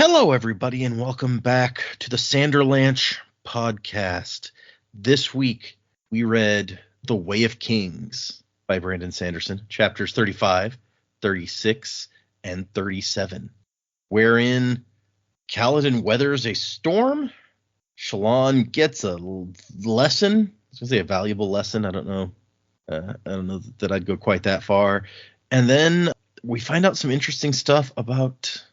Hello, everybody, and welcome back to the Sanderlanche podcast. This week, we read The Way of Kings by Brandon Sanderson, chapters 35, 36, and 37, wherein Kaladin weathers a storm, Shallan gets a lesson. I was going to say a valuable lesson. I don't know that I'd go quite that far. And then we find out some interesting stuff about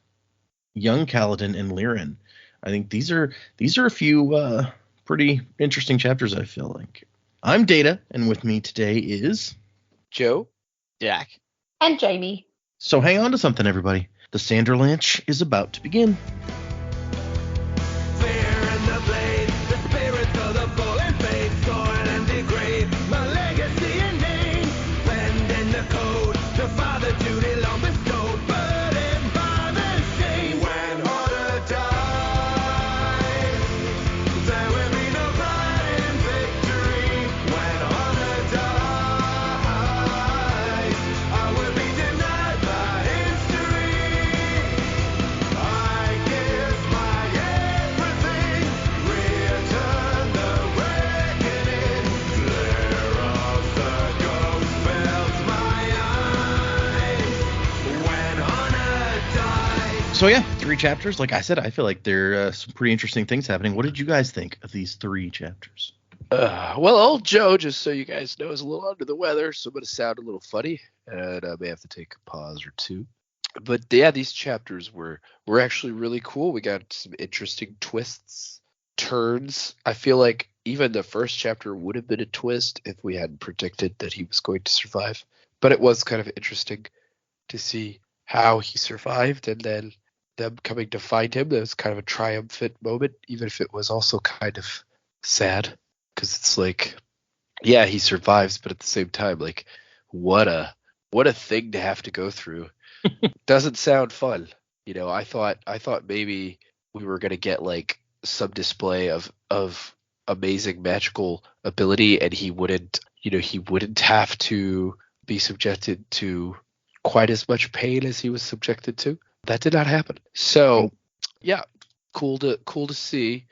young Kaladin and Lirin. I think these are a few pretty interesting chapters, I feel like. I'm Data, and with me today is Joe, Jack, and Jamie. So hang on to something, everybody. The Sanderlanche is about to begin. So yeah, 3 chapters. Like I said, I feel like there are some pretty interesting things happening. What did you guys think of these 3 chapters? Well, old Joe, just so you guys know, is a little under the weather, so I'm going to sound a little funny, and I may have to take a pause or two. But yeah, these chapters were actually really cool. We got some interesting twists, turns. I feel like even the first chapter would have been a twist if we hadn't predicted that he was going to survive. But it was kind of interesting to see how he survived, and then them coming to find him. That was kind of a triumphant moment, even if it was also kind of sad, because it's like, yeah, he survives, but at the same time, like, what a thing to have to go through. Doesn't sound fun. You know, I thought maybe we were gonna get like some display of amazing magical ability, and he wouldn't have to be subjected to quite as much pain as he was subjected to. That did not happen. So, yeah, cool to see,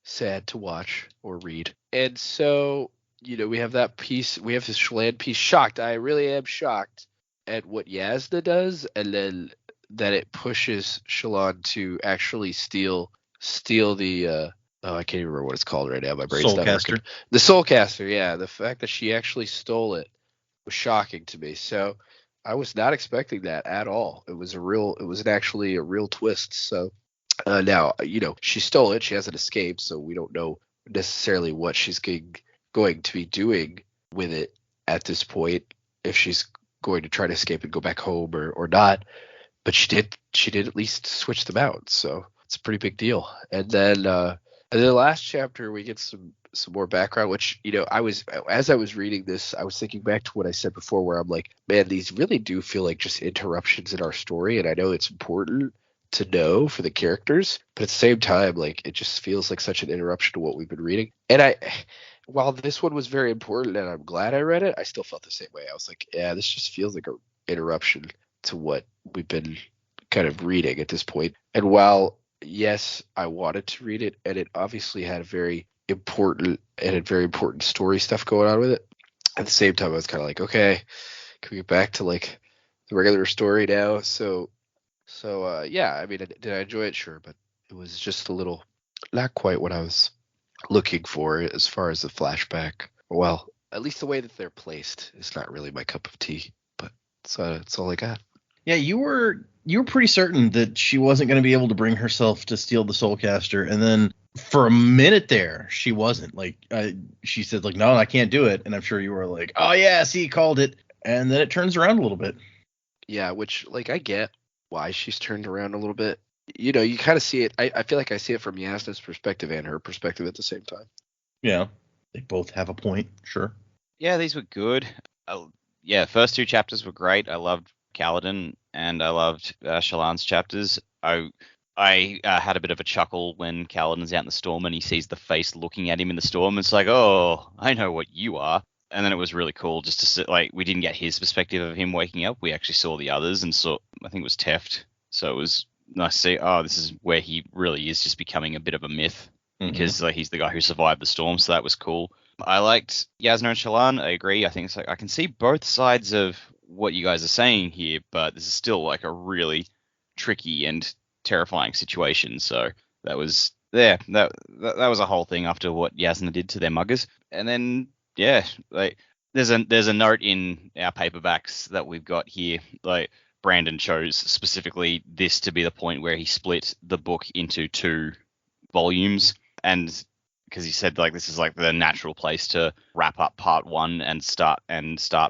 sad to watch or read. And so, we have that piece. We have this Shallan piece. Shocked. I really am shocked at what Yasna does, and then that it pushes Shallan to actually steal the. I can't even remember what it's called right now. My brain's not working. The Soulcaster. Yeah, the fact that she actually stole it was shocking to me. So I was not expecting that at all. It was actually a real twist. So now, she stole it. She hasn't escaped, so we don't know necessarily what she's going to be doing with it at this point, if she's going to try to escape and go back home or not. But she did at least switch them out. So it's a pretty big deal. And then in the last chapter, we get some more background, which, as I was reading this, I was thinking back to what I said before, where I'm like, man, these really do feel like just interruptions in our story. And I know it's important to know for the characters, but at the same time, like, it just feels like such an interruption to what we've been reading. And while this one was very important and I'm glad I read it, I still felt the same way. I was like, yeah, this just feels like an interruption to what we've been kind of reading at this point. And while, yes, I wanted to read it, and it obviously had very important story stuff going on with it, at the same time I was kind of like, okay, can we get back to like the regular story now? So yeah, I mean, did I enjoy it? Sure, but it was just a little not quite what I was looking for as far as the flashback. Well, at least the way that they're placed is not really my cup of tea, but it's all I got. Yeah, you were pretty certain that she wasn't going to be able to bring herself to steal the Soulcaster, and then for a minute there, she wasn't. Like, she said, like, no, I can't do it, and I'm sure you were like, oh yeah, see, called it, and then it turns around a little bit. Yeah, which, like, I get why she's turned around a little bit. You kind of see it. I feel like I see it from Yasna's perspective and her perspective at the same time. Yeah, they both have a point, sure. Yeah, these were good. First 2 chapters were great. I loved Kaladin, and I loved Shallan's chapters. I had a bit of a chuckle when Kaladin's out in the storm and he sees the face looking at him in the storm. It's like, oh, I know what you are. And then it was really cool just to see, like, we didn't get his perspective of him waking up. We actually saw the others and saw, I think it was Teft. So it was I see, oh, this is where he really is just becoming a bit of a myth because he's the guy who survived the storm, so that was cool. I liked Yasna and Shallan. I agree. I think it's like I can see both sides of what you guys are saying here, but this is still like a really tricky and terrifying situation. So that was that was a whole thing after what Yasna did to their muggers, and then like there's a note in our paperbacks that we've got here, like Brandon chose specifically this to be the point where he split the book into 2 volumes, and because he said like this is like the natural place to wrap up part 1 and start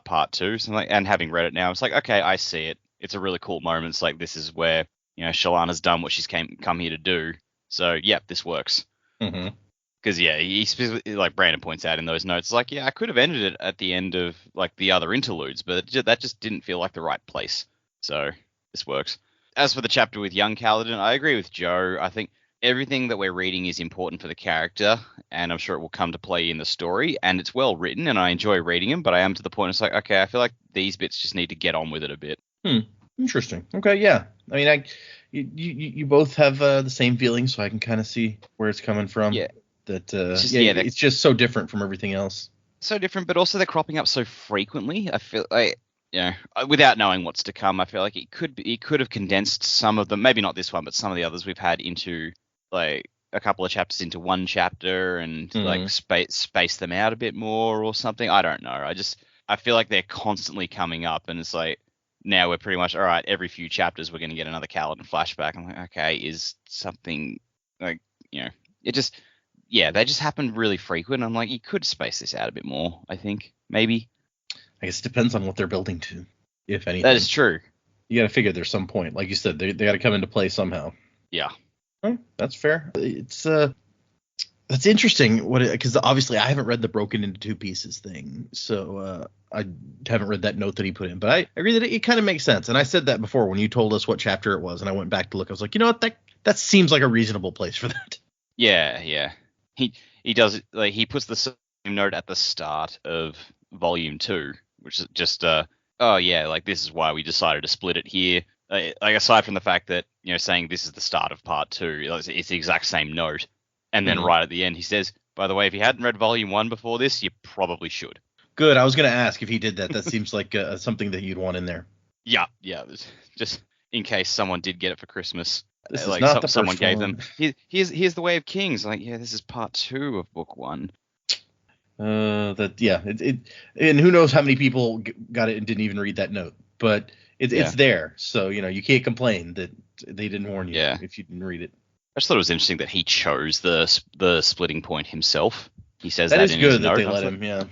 part 2. So like, and having read it now, it's like, okay, I see it. It's a really cool moment. It's like this is where Shallan has done what she's come here to do. So this works. Because he specifically, like Brandon points out in those notes, like I could have ended it at the end of like the other interludes, but that just didn't feel like the right place. So this works. As for the chapter with young Kaladin, I agree with Joe. I think everything that we're reading is important for the character, and I'm sure it will come to play in the story. And it's well written, and I enjoy reading them. But I am to the point, it's like, okay, I feel like these bits just need to get on with it a bit. Interesting. Okay, yeah. I mean, you both have the same feelings, so I can kind of see where it's coming from. Yeah. That it's just so different from everything else. So different, but also they're cropping up so frequently. I feel like, without knowing what's to come, I feel like it could have condensed some of them, maybe not this one, but some of the others we've had into like a couple of chapters into one chapter and like space them out a bit more or something. I don't know. I feel like they're constantly coming up, and it's like now we're pretty much all right. Every few chapters we're going to get another Kaladin flashback. I'm like, okay, is something like it just. Yeah, they just happen really frequent. I'm like, you could space this out a bit more, I think. Maybe. I guess it depends on what they're building to, if anything. That is true. You got to figure there's some point. Like you said, they got to come into play somehow. Yeah. That's fair. It's that's interesting. Because obviously I haven't read the broken into 2 pieces thing, so I haven't read that note that he put in. But I agree that it kind of makes sense. And I said that before when you told us what chapter it was, and I went back to look. I was like, you know what, that seems like a reasonable place for that. Yeah. He does, like, he puts the same note at the start of volume 2, which is just like this is why we decided to split it here. Like aside from the fact that saying this is the start of part 2, it's the exact same note, and then right at the end he says, by the way, if you hadn't read volume 1 before this, you probably should. Good. I was going to ask if he did that. That seems like something that you'd want in there. Yeah. Just in case someone did get it for Christmas. This is not the someone first gave one. them. Here's the Way of Kings. Like, this is part 2 of book 1. And who knows how many people got it and didn't even read that note, but it's there. So you can't complain that they didn't warn you if you didn't read it. I just thought it was interesting that he chose the splitting point himself. He says that is in good his that note. they let him. Yeah.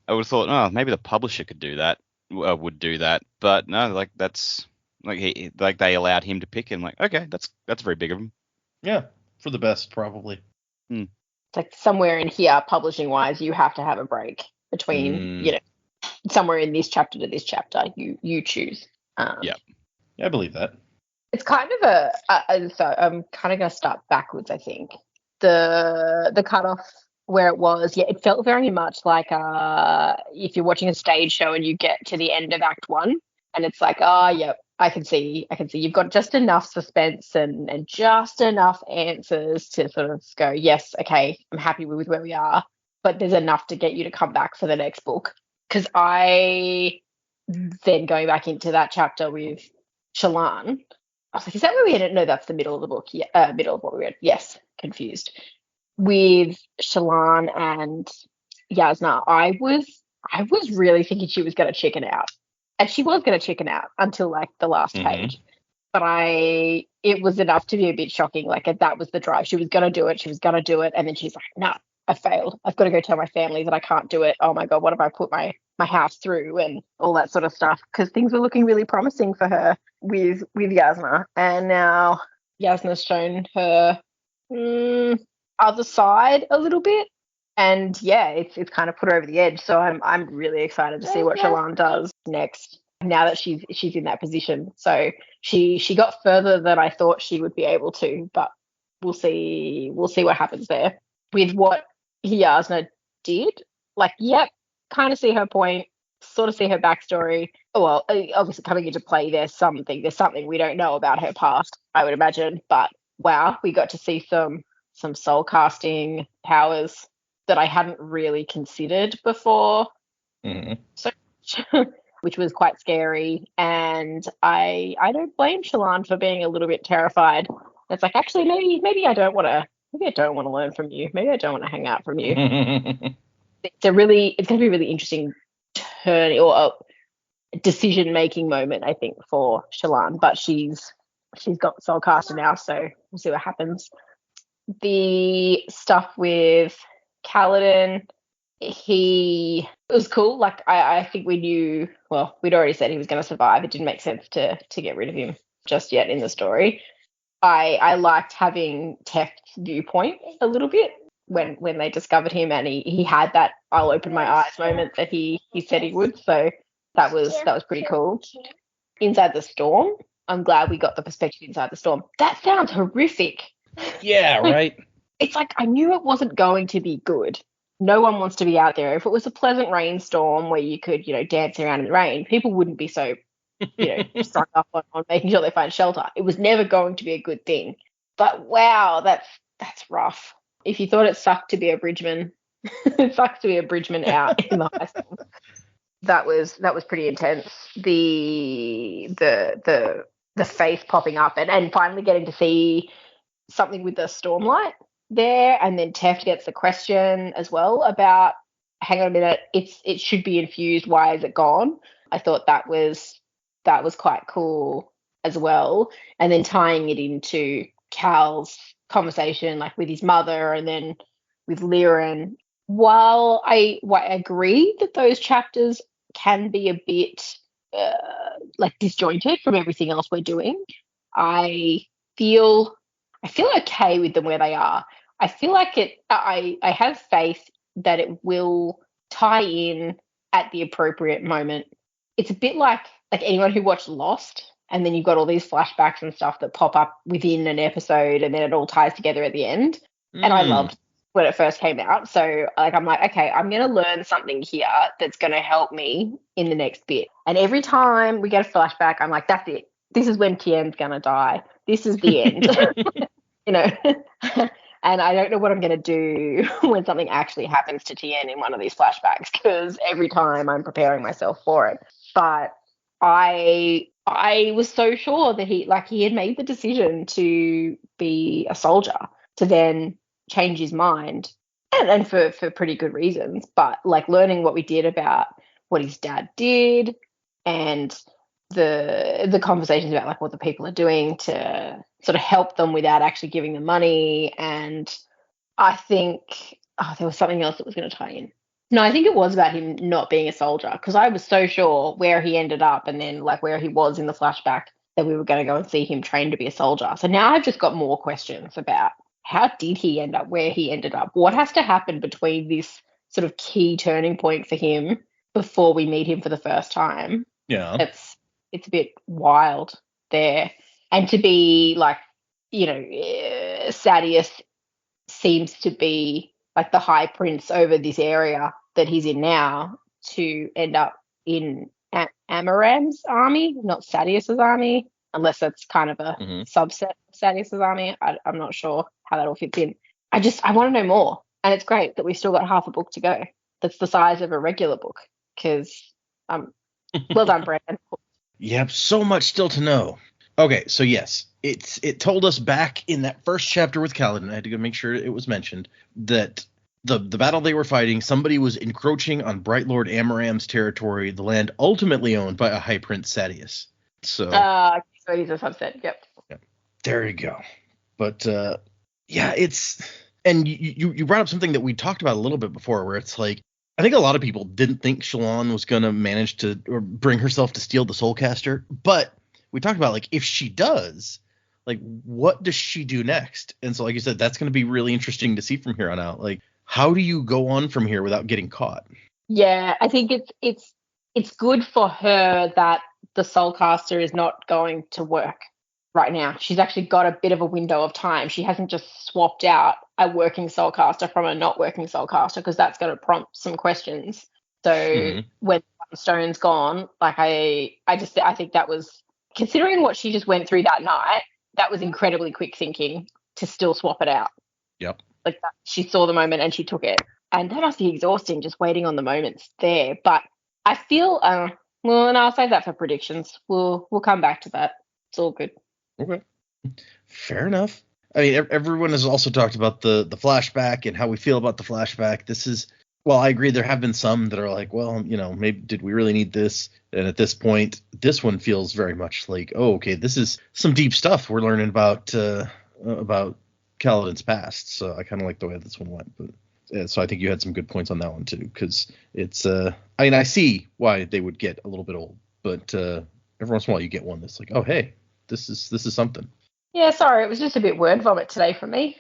I would have thought, maybe the publisher could do that. Would do that, but no, like that's. Like they allowed him to pick, and like, okay, that's very big of him. Yeah, for the best, probably. It's like somewhere in here, publishing wise, you have to have a break between, somewhere in this chapter to this chapter. You choose. Yeah, I believe that. It's kind of so I'm kind of going to start backwards. I think the cutoff where it was, it felt very much like if you're watching a stage show and you get to the end of Act 1, and it's like, I can see you've got just enough suspense and just enough answers to sort of go, yes, okay, I'm happy with where we are, but there's enough to get you to come back for the next book. Because I then going back into that chapter with Shallan, I was like, is that where we ended? No, that's the middle of the book. Yeah, middle of what we read. Yes, confused. With Shallan and Yasna, I was really thinking she was going to chicken out. And she was going to chicken out until like the last page. But it was enough to be a bit shocking. Like that was the drive. She was going to do it. And then she's like, no, I failed. I've got to go tell my family that I can't do it. Oh my God, what have I put my house through and all that sort of stuff? Because things were looking really promising for her with Yasna. And now Yasna's shown her other side a little bit. And it's kind of put her over the edge. So I'm really excited to see what Shallan does next. Now that she's in that position, so she got further than I thought she would be able to. But we'll see what happens there with what Yasna did. Like, kind of see her point. sort of see her backstory. Well, obviously coming into play, there's something we don't know about her past, I would imagine. But wow, we got to see some soul casting powers that I hadn't really considered before. Mm-hmm. So, which was quite scary. And I don't blame Shallan for being a little bit terrified. It's like, actually, maybe I don't want to learn from you. Maybe I don't want to hang out from you. It's going to be a really interesting turn or decision-making moment, I think, for Shallan. But she's got Soulcaster now, so we'll see what happens. The stuff with Kaladin, it was cool. Like I think we knew. Well, we'd already said he was going to survive. It didn't make sense to get rid of him just yet in the story. I liked having Teft's viewpoint a little bit when they discovered him, and he had that I'll open my eyes moment that he said he would. So that was pretty cool. Inside the Storm, I'm glad we got the perspective inside the storm. That sounds horrific. Yeah, right. It's like I knew it wasn't going to be good. No one wants to be out there. If it was a pleasant rainstorm where you could, dance around in the rain, people wouldn't be so, strung up on making sure they find shelter. It was never going to be a good thing. But wow, that's rough. If you thought it sucked to be a bridgeman, it sucks to be a bridgeman out in the high storm. That was pretty intense. The face popping up and finally getting to see something with the stormlight there, and then Teft gets the question as well about, hang on a minute, it should be infused, why is it gone? I thought that was quite cool as well. And then tying it into Cal's conversation, like with his mother and then with Liren. While I agree that those chapters can be a bit disjointed from everything else we're doing, I feel okay with them where they are. I feel like I have faith that it will tie in at the appropriate moment. It's a bit like anyone who watched Lost, and then you've got all these flashbacks and stuff that pop up within an episode, and then it all ties together at the end. And I loved when it first came out. So I'm like, okay, I'm going to learn something here that's going to help me in the next bit. And every time we get a flashback, I'm like, that's it. This is when Tien's going to die. This is the end. And I don't know what I'm going to do when something actually happens to Tien in one of these flashbacks, because every time I'm preparing myself for it. But I was so sure that he had made the decision to be a soldier, to then change his mind, and for pretty good reasons. But learning what we did about what his dad did, and the conversations about what the people are doing to sort of help them without actually giving them money. And I think there was something else that was going to tie in. No, I think it was about him not being a soldier, because I was so sure where he ended up and then where he was in the flashback that we were going to go and see him train to be a soldier. So now I've just got more questions about how did he end up where he ended up? What has to happen between this sort of key turning point for him before we meet him for the first time? Yeah. It's a bit wild there. And to be Sadeas seems to be the high prince over this area that he's in now, to end up in Amaram's army, not Sadeas's army, unless that's kind of a subset of Sadeas's army. I'm not sure how that all fits in. I want to know more. And it's great that we've still got half a book to go. That's the size of a regular book, because well done, Brandon. Yep, so much still to know. Okay, so yes, it told us back in that first chapter with Kaladin, I had to go make sure it was mentioned, that the battle they were fighting, somebody was encroaching on Bright Lord Amaram's territory, the land ultimately owned by a High Prince Sadeas. So he's a subset, yep. There you go. But it's, and you brought up something that we talked about a little bit before, where it's I think a lot of people didn't think Shallan was going to manage to or bring herself to steal the Soulcaster, but we talked about if she does, what does she do next? And so like you said, that's going to be really interesting to see from here on out. How do you go on from here without getting caught? Yeah, I think it's good for her that the Soulcaster is not going to work right now. She's actually got a bit of a window of time. She hasn't just swapped out a working Soulcaster from a not working Soulcaster, because that's going to prompt some questions. So when stone's gone. Like I think that was, considering what she just went through that night, that was incredibly quick thinking to still swap it out. Yep. Like that, she saw the moment and she took it, and that must be exhausting just waiting on the moments there. But I feel, well, and I'll save that for predictions. We'll come back to that. It's all good. Okay. Fair enough. I mean, everyone has also talked about the flashback and how we feel about the flashback. This is, well, I agree. There have been some that are like, well, maybe did we really need this? And at this point, this one feels very much like, oh, okay, this is some deep stuff we're learning about Kaladin's past. So I kind of like the way this one went. But so I think you had some good points on that one too, because it's, I mean, I see why they would get a little bit old, but every once in a while you get one that's like, oh, hey, this is something. Yeah, sorry, it was just a bit word vomit today for me.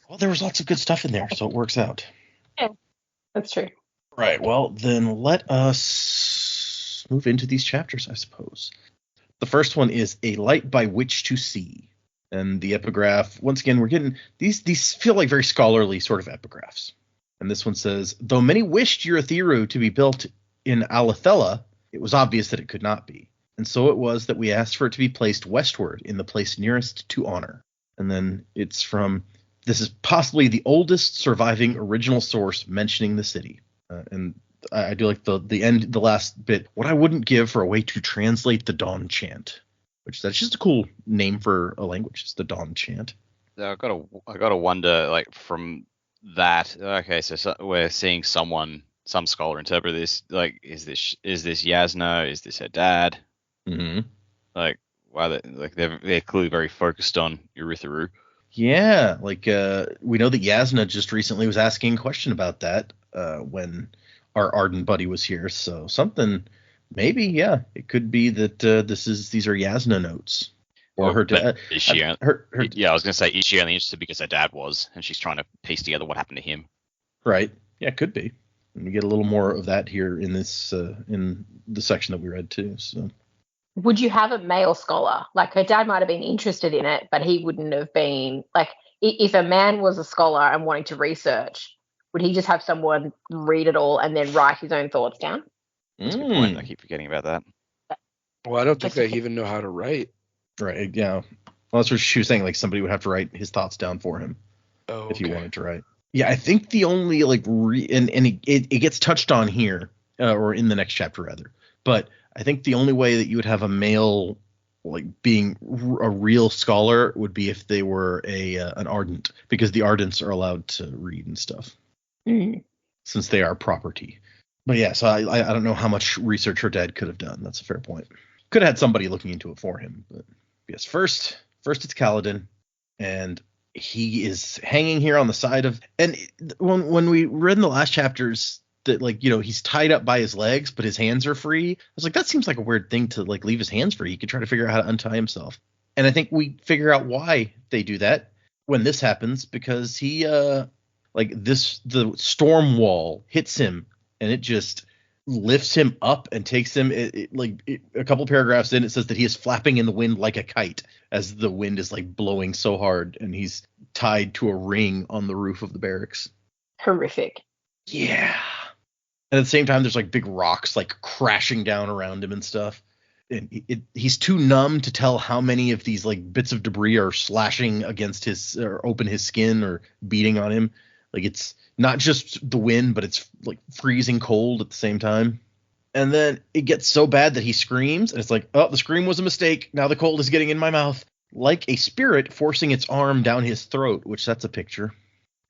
Well, there was lots of good stuff in there, so it works out. Yeah, that's true. Right, well, then let us move into these chapters, I suppose. The first one is A Light by Which to See. And the epigraph, once again, we're getting, these feel like very scholarly sort of epigraphs. And this one says, though many wished Eurytheru to be built in Alethela, it was obvious that it could not be. And so it was that we asked for it to be placed westward in the place nearest to honor. And then it's from, this is possibly the oldest surviving original source mentioning the city. And I do like the end, the last bit, what I wouldn't give for a way to translate the dawn chant, which that's just a cool name for a language. It's the dawn chant. I gotta wonder, like, from that, okay, so we're seeing some scholar interpret this, like, is this Yasna? Is this her dad? Mm-hmm. Like, wow, they're clearly very focused on Eurytheru. Yeah, like we know that Yasna just recently was asking a question about that when our Arden buddy was here. So something, maybe, yeah, it could be that these are Yasna notes, or her dad. Is she? Yeah, I was gonna say, is she only interested because her dad was, and she's trying to piece together what happened to him? Right. Yeah, it could be. And we get a little more of that here in this in the section that we read too. So. Would you have a male scholar? Like her dad might have been interested in it, but he wouldn't have been, like, if a man was a scholar and wanting to research, would he just have someone read it all and then write his own thoughts down? That's a good point. I keep forgetting about that. Well, I don't think they even know how to write. Right, yeah. Well, that's what she was saying, like somebody would have to write his thoughts down for him if he wanted to write. Yeah, I think the only, like, and it gets touched on here, or in the next chapter rather, but I think the only way that you would have a male, like, being a real scholar would be if they were an Ardent, because the Ardents are allowed to read and stuff, since they are property. But yeah, so I don't know how much research her dad could have done. That's a fair point. Could have had somebody looking into it for him. But yes, first it's Kaladin, and he is hanging here on the side of, and when we read in the last chapters that, like, he's tied up by his legs, but his hands are free. I was like, that seems like a weird thing to, like, leave his hands free. He could try to figure out how to untie himself. And I think we figure out why they do that when this happens, because he, the storm wall hits him and it just lifts him up and takes him, a couple paragraphs in, it says that he is flapping in the wind like a kite as the wind is, like, blowing so hard, and he's tied to a ring on the roof of the barracks. Horrific. Yeah. And at the same time, there's, like, big rocks, like, crashing down around him and stuff. And he's too numb to tell how many of these, like, bits of debris are slashing against or open his skin or beating on him. Like, it's not just the wind, but it's, like, freezing cold at the same time. And then it gets so bad that he screams, and it's like, oh, the scream was a mistake. Now the cold is getting in my mouth. Like a spirit forcing its arm down his throat, which that's a picture.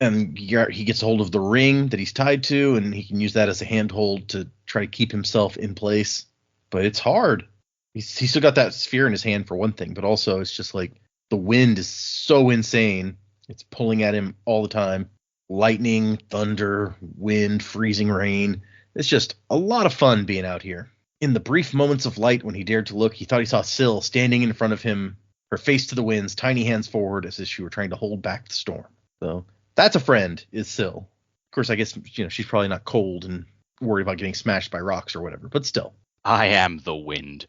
And he gets a hold of the ring that he's tied to, and he can use that as a handhold to try to keep himself in place. But it's hard. He's still got that sphere in his hand for one thing, but also it's just like the wind is so insane. It's pulling at him all the time. Lightning, thunder, wind, freezing rain. It's just a lot of fun being out here. In the brief moments of light when he dared to look, he thought he saw Syl standing in front of him, her face to the winds, tiny hands forward as if she were trying to hold back the storm. So that's a friend, is Syl. Of course, I guess, she's probably not cold and worried about getting smashed by rocks or whatever, but still. I am the wind.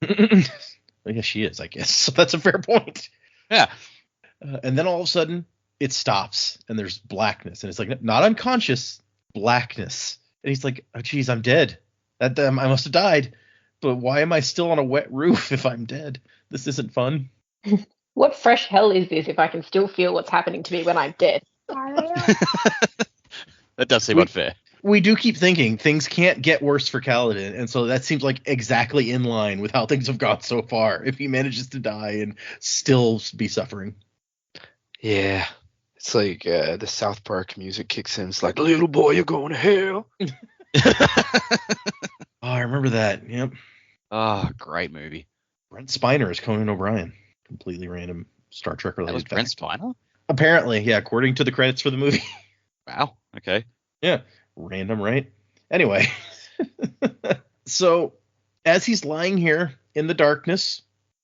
I guess she is, I guess. So that's a fair point. Yeah. And then all of a sudden, it stops, and there's blackness. And it's like, not unconscious, blackness. And he's like, oh, geez, I'm dead. That I must have died. But why am I still on a wet roof if I'm dead? This isn't fun. What fresh hell is this if I can still feel what's happening to me when I'm dead? That does seem unfair. We do keep thinking things can't get worse for Kaladin, and so that seems like exactly in line with how things have gone so far. If he manages to die and still be suffering. Yeah. It's like the South Park music kicks in. It's like, little boy, you're going to hell. Oh, I remember that. Yep. Oh, great movie. Brent Spiner is Conan O'Brien. Completely random Star Trek related. That was Brent Spiner? Apparently, yeah, according to the credits for the movie. Wow. Okay. Yeah. Random, right? Anyway. So, as he's lying here in the darkness,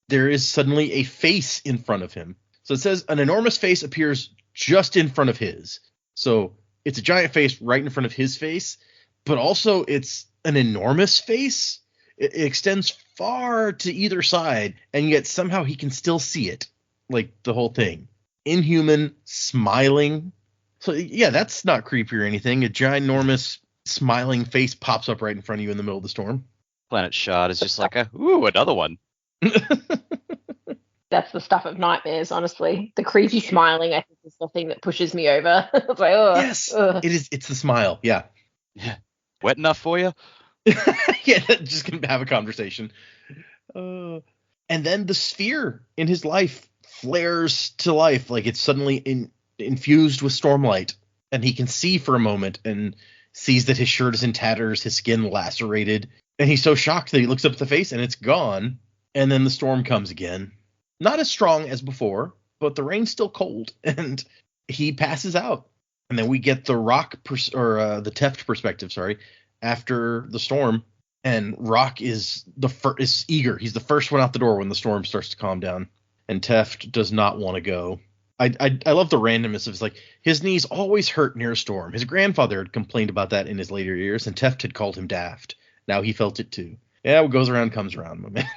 there is suddenly a face in front of him. So it says an enormous face appears just in front of his. So it's a giant face right in front of his face, but also it's an enormous face. It extends far to either side, and yet somehow he can still see it, like the whole thing. Inhuman, smiling. So yeah, that's not creepy or anything. A ginormous smiling face pops up right in front of you in the middle of the storm. Planet Shard is just like another one. That's the stuff of nightmares, honestly. The creepy smiling, I think, is the thing that pushes me over. It's like, oh, Yes, it is. It's the smile. Yeah. Yeah. Wet enough for you? Yeah, just gonna have a conversation. And then the sphere in his life flares to life, like it's suddenly infused with stormlight, and he can see for a moment and sees that his shirt is in tatters, his skin lacerated, and he's so shocked that he looks up at the face and it's gone. And then the storm comes again. Not as strong as before, but the rain's still cold, and he passes out. And then we get the the Teft perspective, after the storm. And Rock is eager. He's the first one out the door when the storm starts to calm down. And Teft does not want to go. I love the randomness of his knees always hurt near a storm. His grandfather had complained about that in his later years, and Teft had called him daft. Now he felt it too. Yeah, what goes around comes around, my man.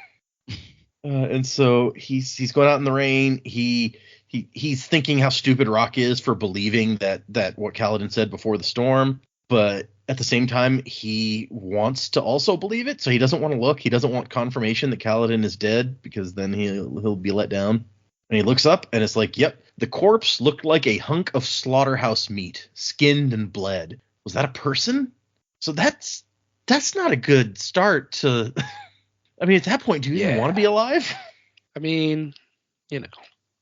And so he's going out in the rain. He's thinking how stupid Rock is for believing that what Kaladin said before the storm, but at the same time he wants to also believe it, so he doesn't want to look. He doesn't want confirmation that Kaladin is dead, because then he'll be let down. And he looks up and it's like, yep, the corpse looked like a hunk of slaughterhouse meat, skinned and bled. Was that a person? So that's not a good start to. I mean, at that point, do you even want to be alive? I mean,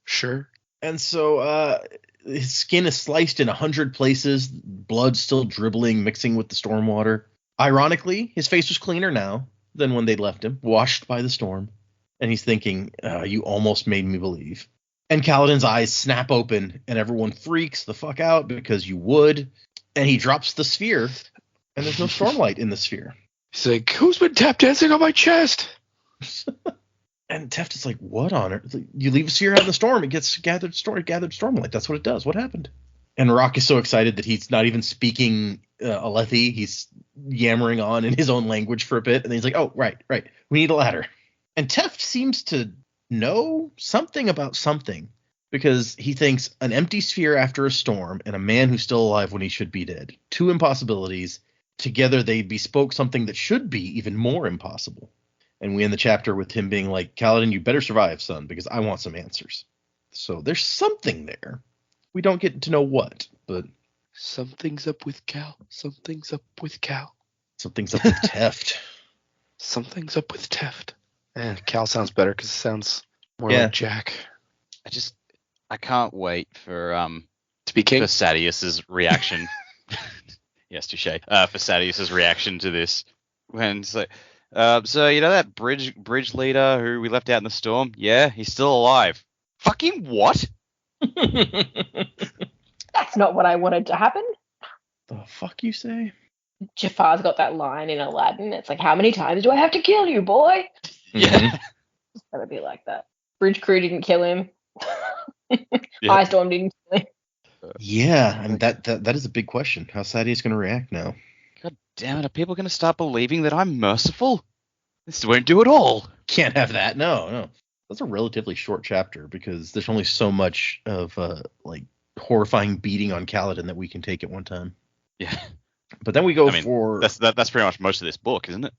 sure. And so his skin is sliced in 100 places, blood still dribbling, mixing with the storm water. Ironically, his face was cleaner now than when they'd left him, washed by the storm. And he's thinking, you almost made me believe. And Kaladin's eyes snap open, and everyone freaks the fuck out, because you would. And he drops the sphere, and there's no stormlight in the sphere. He's like, who's been tap dancing on my chest? And Teft is like, what on earth? You leave a sphere out in the storm, it gets gathered stormlight. That's what it does. What happened? And Rock is so excited that he's not even speaking Alethi. He's yammering on in his own language for a bit. And then he's like, oh, right. We need a ladder. And Teft seems to know something about something, because he thinks an empty sphere after a storm and a man who's still alive when he should be dead. Two impossibilities. Together they bespoke something that should be even more impossible. And we end the chapter with him being like, Kaladin, you better survive, son, because I want some answers. So there's something there. We don't get to know what, but Something's up with Cal. Something's up with Cal. Something's up with Teft. Something's up with Teft. Cal sounds better because it sounds more like Jack. I can't wait for to be king. For Sadius's reaction. Yes, touche. For Sadius's reaction to this, when it's like, so you know that bridge leader who we left out in the storm? Yeah, he's still alive. Fucking what? That's not what I wanted to happen. The fuck you say? Jafar's got that line in Aladdin. It's like, how many times do I have to kill you, boy? Yeah. It's gotta be like that. Bridge crew didn't kill him. Yeah. Ice Storm didn't kill him. Yeah, and that is a big question. How Sadius going to react now? God damn it! Are people going to start believing that I'm merciful? This won't do it all. Can't have that. No. That's a relatively short chapter, because there's only so much of like horrifying beating on Kaladin that we can take at one time. Yeah. But then we go I mean, for that's pretty much most of this book, isn't it?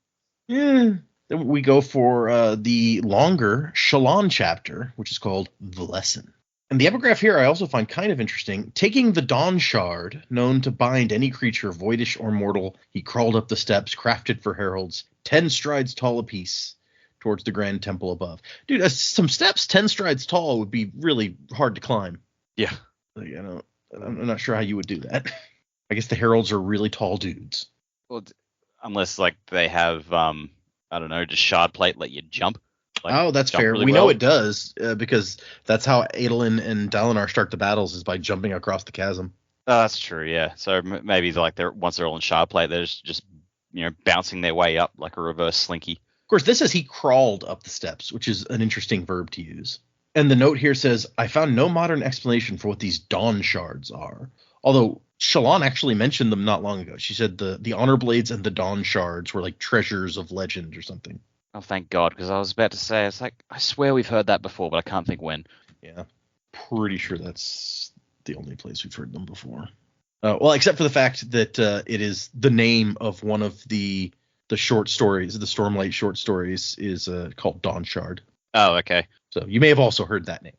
yeah. Then we go for the longer Shalon chapter, which is called The Lesson. And the epigraph here I also find kind of interesting. Taking the Dawn Shard, known to bind any creature, voidish or mortal, he crawled up the steps, crafted for heralds, 10 strides tall apiece, towards the grand temple above. Dude, some steps 10 strides tall would be really hard to climb. Yeah. Like, I'm not sure how you would do that. I guess the heralds are really tall dudes. Well, unless like they have, I don't know, just shard plate let you jump. Like, that's jump fair. really We well. know it does because that's how Adolin and Dalinar start the battles is by jumping across the chasm. Oh, that's true. Yeah. So maybe like once they're all in shard plate, they're just bouncing their way up like a reverse slinky. Of course, this says he crawled up the steps, which is an interesting verb to use. And the note here says, I found no modern explanation for what these Dawn Shards are. Although Shalon actually mentioned them not long ago. She said the Honor Blades and the Dawn Shards were like treasures of legend or something. Oh, thank God, because I was about to say, it's like, I swear we've heard that before, but I can't think when. Yeah, pretty sure that's the only place we've heard them before. Well, except for the fact that it is the name of one of the short stories, the Stormlight short stories, is called Dawn Shard. Oh, okay. So you may have also heard that name.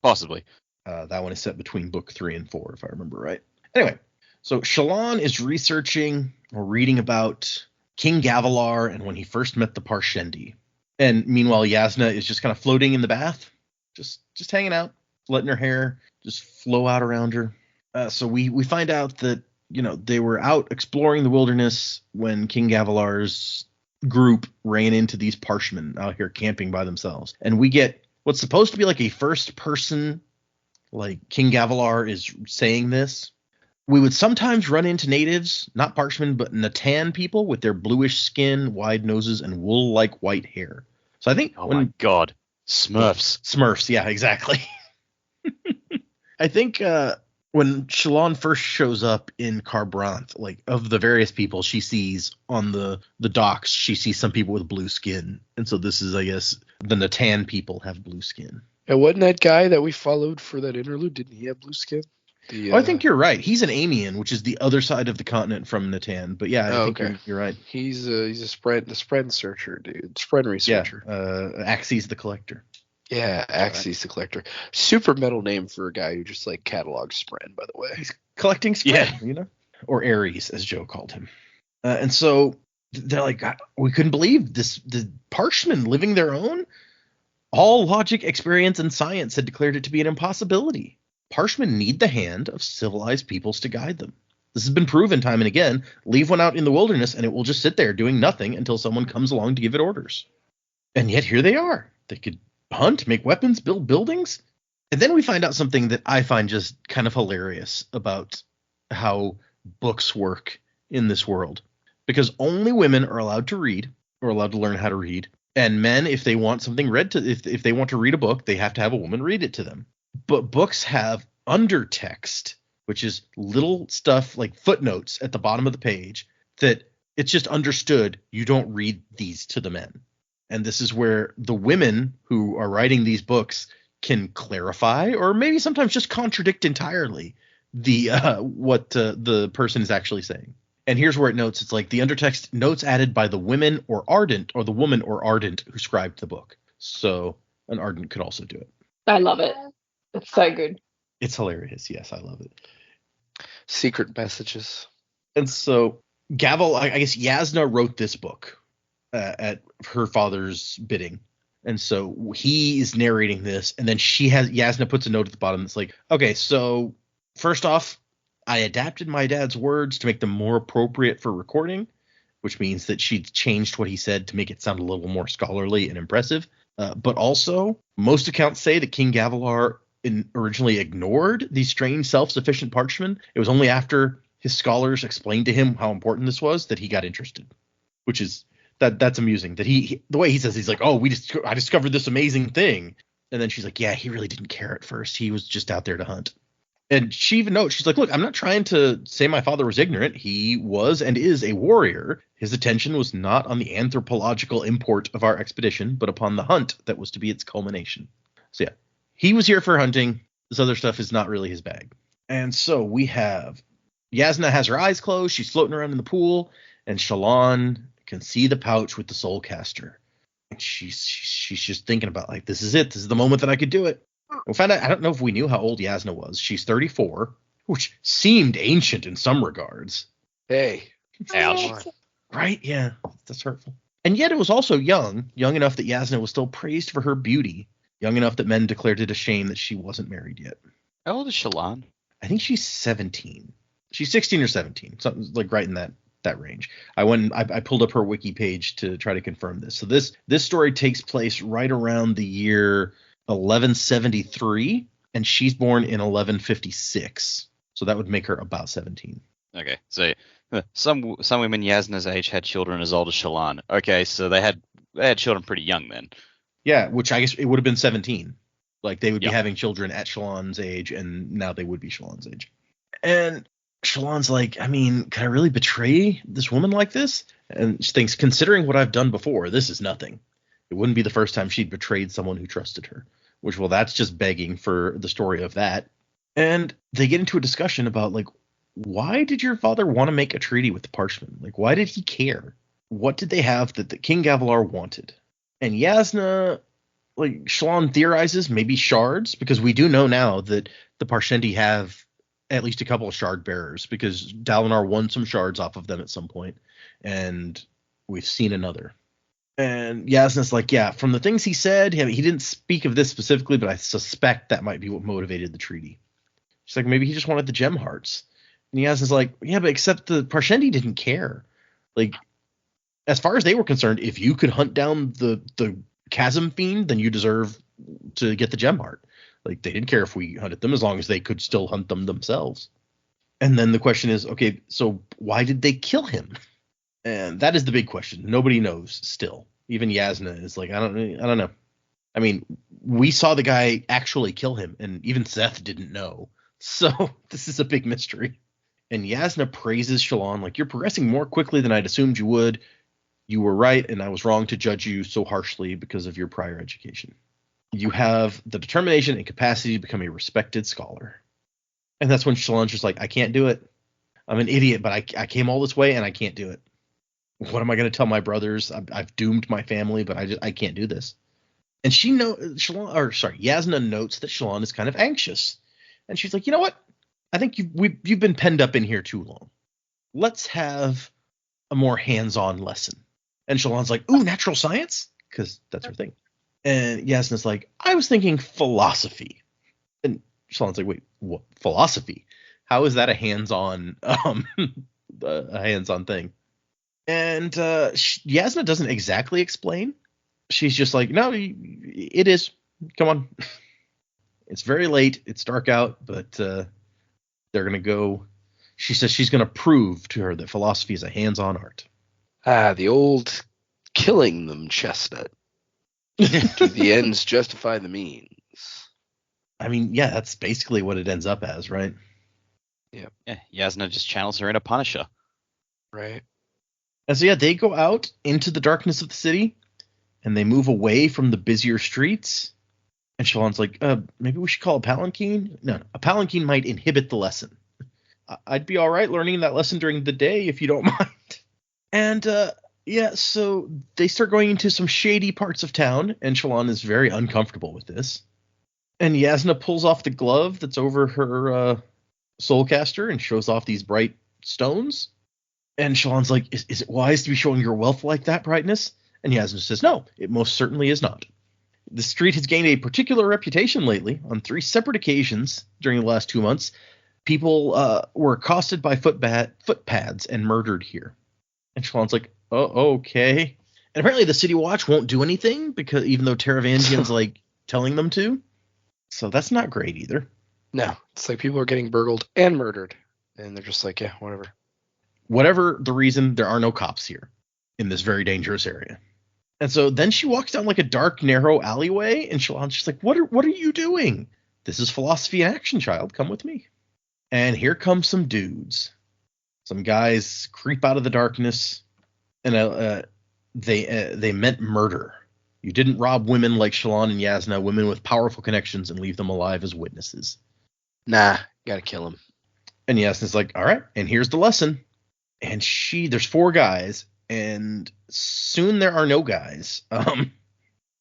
Possibly. That one is set between book 3 and 4, if I remember right. Anyway, so Shalon is researching or reading about King Gavilar and when he first met the Parshendi. And meanwhile, Yasna is just kind of floating in the bath, just hanging out, letting her hair just flow out around her. So we find out that, they were out exploring the wilderness when King Gavilar's group ran into these Parshmen out here camping by themselves. And we get what's supposed to be like a first person, like King Gavilar is saying this. We would sometimes run into natives, not Parshmen, but Natan people with their bluish skin, wide noses, and wool-like white hair. So I think my God, Smurfs, yeah, exactly. I think when Shalon first shows up in Kharbranth, like of the various people she sees on the docks, she sees some people with blue skin. And so this is, I guess, the Natan people have blue skin. And wasn't that guy that we followed for that interlude, didn't he have blue skin? I think you're right. He's an Amian, which is the other side of the continent from Natan. But yeah, I think you're right. He's the spread searcher, dude. Spread researcher. Yeah, Axes the Collector. Yeah, Axes the Collector. Super metal name for a guy who just like catalogs spread, by the way. He's collecting spread, or Ares, as Joe called him. And so they're like, we couldn't believe this. The Parshmen living their own. All logic, experience, and science had declared it to be an impossibility. Parshmen need the hand of civilized peoples to guide them. This has been proven time and again. Leave one out in the wilderness and it will just sit there doing nothing until someone comes along to give it orders. And yet here they are. They could hunt, make weapons, build buildings. And then we find out something that I find just kind of hilarious about how books work in this world. Because only women are allowed to read or allowed to learn how to read. And men, if they want something read to, if they want to read a book, they have to have a woman read it to them. But books have undertext, which is little stuff like footnotes at the bottom of the page that it's just understood you don't read these to the men. And this is where the women who are writing these books can clarify or maybe sometimes just contradict entirely what the person is actually saying. And here's where it notes, it's like the undertext notes added by the women or ardent or the woman or ardent who scribed the book. So an ardent could also do it. I love it. It's so good. It's hilarious. Yes, I love it. Secret messages. And so Gavel, I guess Yasna wrote this book at her father's bidding. And so he is narrating this. And then Yasna puts a note at the bottom that's like, okay, so first off, I adapted my dad's words to make them more appropriate for recording, which means that she changed what he said to make it sound a little more scholarly and impressive. But also, most accounts say that King Gavilar originally ignored these strange self-sufficient Parshmen. It was only after his scholars explained to him how important this was that he got interested, which is that's amusing. That he the way he says, he's like, oh, I discovered this amazing thing. And then she's like, yeah, he really didn't care at first. He was just out there to hunt. And she even notes, she's like, look, I'm not trying to say my father was ignorant. He was and is a warrior. His attention was not on the anthropological import of our expedition, but upon the hunt that was to be its culmination. So yeah, he was here for hunting. This other stuff is not really his bag. And so we have Yasna has her eyes closed. She's floating around in the pool, and Shallan can see the pouch with the soul caster. And she's just thinking about, like, this is it. This is the moment that I could do it. We found out, I don't know if we knew how old Yasna was. She's 34, which seemed ancient in some regards. Hey. Ouch. Right? Yeah, that's hurtful. And yet it was also young enough that Yasna was still praised for her beauty, young enough that men declared it a shame that she wasn't married yet. How old is Shallan? I think she's 17. She's 16 or 17, something like right in that range. I pulled up her wiki page to try to confirm this. So this story takes place right around the year 1173, and she's born in 1156. So that would make her about 17. Okay, so some women Yasna's age had children as old as Shallan. Okay, so they had children pretty young then. Yeah, which I guess it would have been 17. Like they would be Yep. having children at Shallan's age, and now they would be Shallan's age. And Shallan's like, I mean, can I really betray this woman like this? And she thinks, considering what I've done before, this is nothing. It wouldn't be the first time she'd betrayed someone who trusted her. Which, well, that's just begging for the story of that. And they get into a discussion about, like, why did your father want to make a treaty with the Parshmen? Like, why did he care? What did they have that the King Gavilar wanted? And Yasna, like, Shallan theorizes maybe shards, because we do know now that the Parshendi have at least a couple of shard bearers, because Dalinar won some shards off of them at some point, and we've seen another. And Yasna's like, yeah, from the things he said, he didn't speak of this specifically, but I suspect that might be what motivated the treaty. She's like, maybe he just wanted the gem hearts. And Yasna's like, yeah, but except the Parshendi didn't care. Like, as far as they were concerned, if you could hunt down the chasm fiend, then you deserve to get the gem heart. Like, they didn't care if we hunted them as long as they could still hunt them themselves. And then the question is, okay, so why did they kill him? And that is the big question. Nobody knows still. Even Yasna is like, I don't know. I mean, we saw the guy actually kill him, and even Seth didn't know. So this is a big mystery. And Yasna praises Shallan, like, you're progressing more quickly than I'd assumed you would. You were right, and I was wrong to judge you so harshly because of your prior education. You have the determination and capacity to become a respected scholar. And that's when Shallan's just like, I can't do it. I'm an idiot, but I came all this way, and I can't do it. What am I going to tell my brothers? I've doomed my family, but I can't do this. And Yasna notes that Shallan is kind of anxious. And she's like, you know what? I think you've been penned up in here too long. Let's have a more hands-on lesson. And Shallan's like, ooh, natural science? Because that's her thing. And Yasna's like, I was thinking philosophy. And Shallan's like, wait, what? Philosophy? How is that a hands-on thing? And Yasna doesn't exactly explain. She's just like, no, it is. Come on. It's very late. It's dark out, but they're going to go. She says she's going to prove to her that philosophy is a hands-on art. Ah, the old killing them chestnut. Do the ends justify the means? I mean, yeah, that's basically what it ends up as, right? Yeah, Yasna just channels her inner Punisher. Right. And so, yeah, they go out into the darkness of the city, and they move away from the busier streets. And Shallan's like, maybe we should call a palanquin? No, a palanquin might inhibit the lesson. I'd be all right learning that lesson during the day if you don't mind. And, yeah, so they start going into some shady parts of town, and Shallan is very uncomfortable with this. And Yasna pulls off the glove that's over her soulcaster and shows off these bright stones. And Shallan's like, is it wise to be showing your wealth like that, brightness? And Yasna says, no, it most certainly is not. The street has gained a particular reputation lately. On 3 separate occasions during the last 2 months, people were accosted by footpads and murdered here. And Shallan's like, oh, okay. And apparently the City Watch won't do anything, because even though Taravangian's like telling them to. So that's not great either. No, it's like people are getting burgled and murdered, and they're just like, yeah, whatever. Whatever the reason, there are no cops here in this very dangerous area. And so then she walks down like a dark, narrow alleyway, and Shallan's just like, what are you doing? This is philosophy in action, child. Come with me. And here come some dudes. Some guys creep out of the darkness, and they meant murder. You didn't rob women like Shallan and Yasna, women with powerful connections, and leave them alive as witnesses. Nah, gotta kill him. And Yasna's like, all right, and here's the lesson. And there's 4 guys, and soon there are no guys.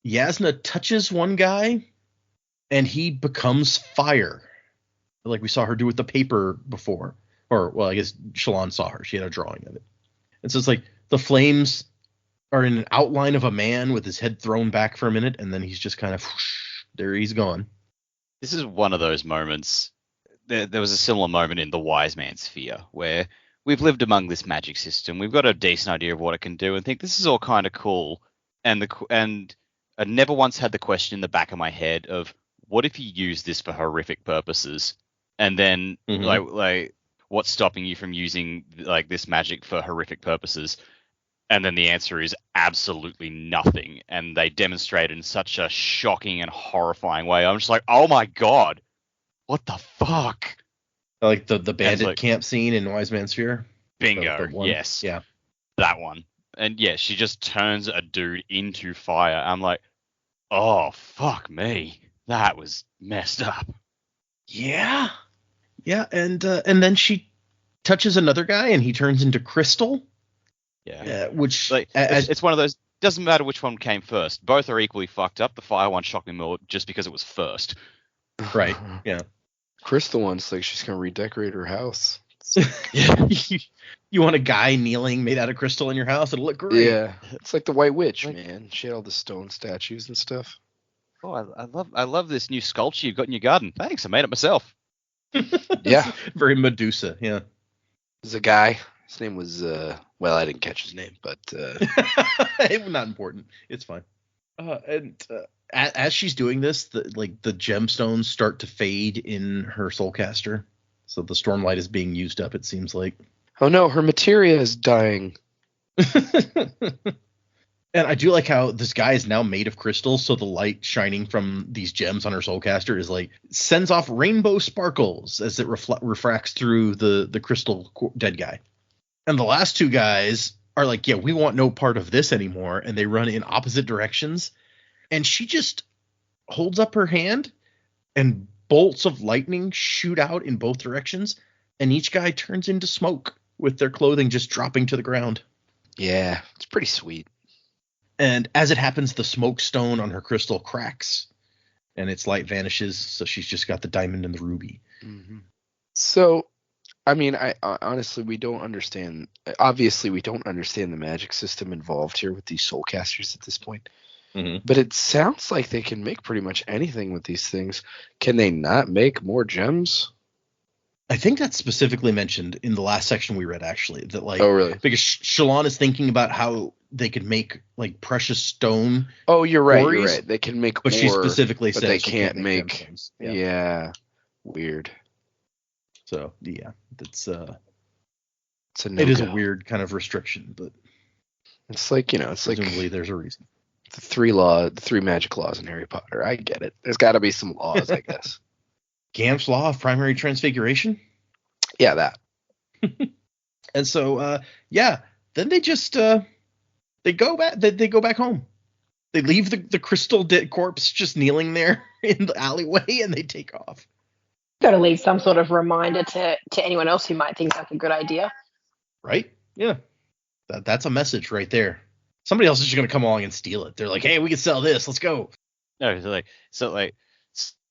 Yasna touches one guy, and he becomes fire, like we saw her do with the paper before. Or, well, I guess Shallan saw her. She had a drawing of it. And so it's like the flames are in an outline of a man with his head thrown back for a minute, and then he's just kind of, whoosh, there he's gone. This is one of those moments. There was a similar moment in the Wise Man's Sphere, where we've lived among this magic system. We've got a decent idea of what it can do, and think this is all kind of cool. And I never once had the question in the back of my head of, what if you use this for horrific purposes? And then, like, what's stopping you from using like this magic for horrific purposes? And then the answer is absolutely nothing. And they demonstrate in such a shocking and horrifying way. I'm just like, oh my god, what the fuck? Like the bandit camp scene in Wise Man's Sphere? Bingo, the yes. Yeah. That one. And yeah, she just turns a dude into fire. I'm like, oh, fuck me. That was messed up. Yeah. Yeah, and then she touches another guy, and he turns into crystal. Yeah. Which like, it's one of those, doesn't matter which one came first. Both are equally fucked up. The fire one shocked me more just because it was first. Right. Yeah. Crystal one's like she's gonna redecorate her house. Yeah. You want a guy kneeling made out of crystal in your house? It'll look great. Yeah, it's like the White Witch, man. She had all the stone statues and stuff. Oh, I love this new sculpture you've got in your garden. Thanks, I made it myself. Yeah. Very Medusa, yeah. There's a guy. His name was well, I didn't catch his name, but not important. It's fine. As she's doing this, the gemstones start to fade in her soulcaster. So the stormlight is being used up, it seems like. Oh no, her materia is dying. And I do like how this guy is now made of crystal, so the light shining from these gems on her soulcaster is like sends off rainbow sparkles as it refracts through the crystal dead guy. And the last 2 guys are like, yeah, we want no part of this anymore, and they run in opposite directions. And she just holds up her hand, and bolts of lightning shoot out in both directions, and each guy turns into smoke with their clothing just dropping to the ground. Yeah, it's pretty sweet. And as it happens, the smoke stone on her crystal cracks, and its light vanishes, so she's just got the diamond and the ruby. Mm-hmm. So, I mean, I honestly, we don't understand. Obviously, we don't understand the magic system involved here with these soulcasters at this point. Mm-hmm. But it sounds like they can make pretty much anything with these things. Can they not make more gems? I think that's specifically mentioned in the last section we read, actually. That like, oh, really? Because Shallan is thinking about how they could make like precious stone. Oh, you're right. quarries, You're right. They can make but more. she specifically but says they she can't make. gemstones. Yeah. Weird. So yeah, that's It's a it is a no-go. weird kind of restriction, but It's like, it's presumably like there's a reason. the 3 magic laws in Harry Potter. I get it. There's got to be some laws, I guess. Gamp's law of primary transfiguration. Yeah, that. And so then they just they go back home. They leave the crystal dead corpse just kneeling there in the alleyway, and they take off. Got to leave some sort of reminder to anyone else who might think that's a good idea. Right? Yeah. That's a message right there. Somebody else is just going to come along and steal it. They're like, hey, we can sell this. Let's go. No, so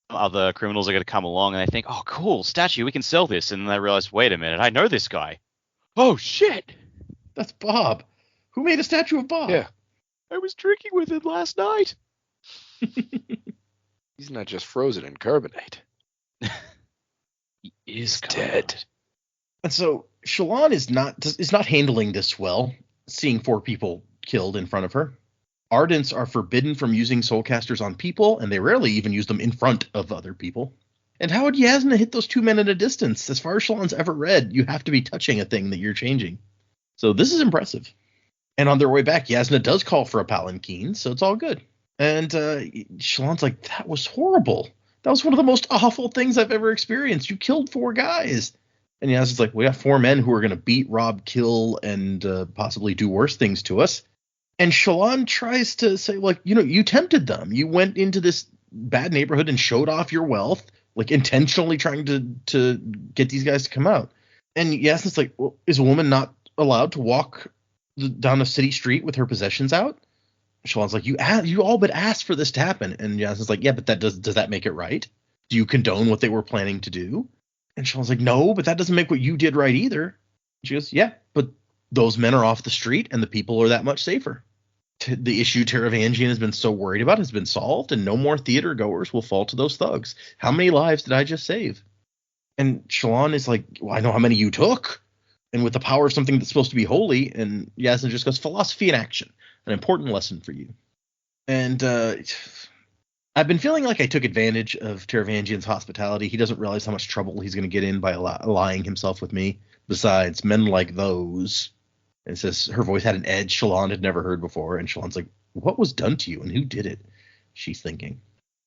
other criminals are going to come along and they think, oh, cool, statue, we can sell this. And then they realize, wait a minute, I know this guy. Oh, shit. That's Bob. Who made a statue of Bob? Yeah. I was drinking with him last night. He's not just frozen in carbonate. He is dead. And so Shallan is not handling this well, seeing 4 people killed in front of her. Ardents are forbidden from using soulcasters on people, and they rarely even use them in front of other people. And how would Yasna hit those 2 men at a distance? As far as Shallan's ever read, you have to be touching a thing that you're changing. So this is impressive. And on their way back, Yasna does call for a palanquin, so it's all good. And Shallan's like, that was horrible. That was one of the most awful things I've ever experienced. You killed 4 guys. And Yasna's like, we got 4 men who are going to beat, rob, kill, and possibly do worse things to us. And Shallan tries to say, like, you tempted them. You went into this bad neighborhood and showed off your wealth. like intentionally trying to get these guys to come out. And Yasna's like, well, is a woman not allowed to walk down a city street with her possessions out? Shallan's like, you all but asked for this to happen. And Yasna's like, yeah, but does that make it right? Do you condone what they were planning to do? And Shallan's like, no, but that doesn't make what you did right either. She goes, yeah, but those men are off the street and the people are that much safer. The issue Taravangian has been so worried about has been solved, and no more theater goers will fall to those thugs. How many lives did I just save? And Shallan is like, well, I know how many you took. And with the power of something that's supposed to be holy, and Yasna just goes, philosophy in action, an important lesson for you. And I've been feeling like I took advantage of Taravangian's hospitality. He doesn't realize how much trouble he's going to get in by allying himself with me. Besides, men like those. And it says her voice had an edge Shallan had never heard before. And Shallan's like, what was done to you and who did it? She's thinking.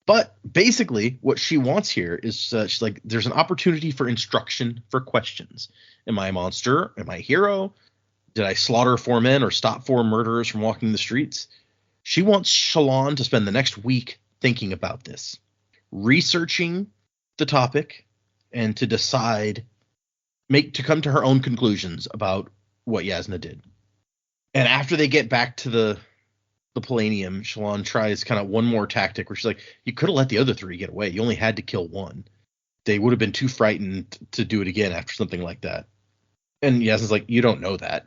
But basically what she wants here is she's like, there's an opportunity for instruction, for questions. Am I a monster? Am I a hero? Did I slaughter 4 men or stop 4 murderers from walking the streets? She wants Shallan to spend the next week thinking about this, researching the topic, and to decide, to come to her own conclusions about what Yasna did. And after they get back to the Palladium, Shallan tries kind of one more tactic where she's like, you could have let the other 3 get away. You only had to kill 1. They would have been too frightened to do it again after something like that. And Yasna's like, you don't know that.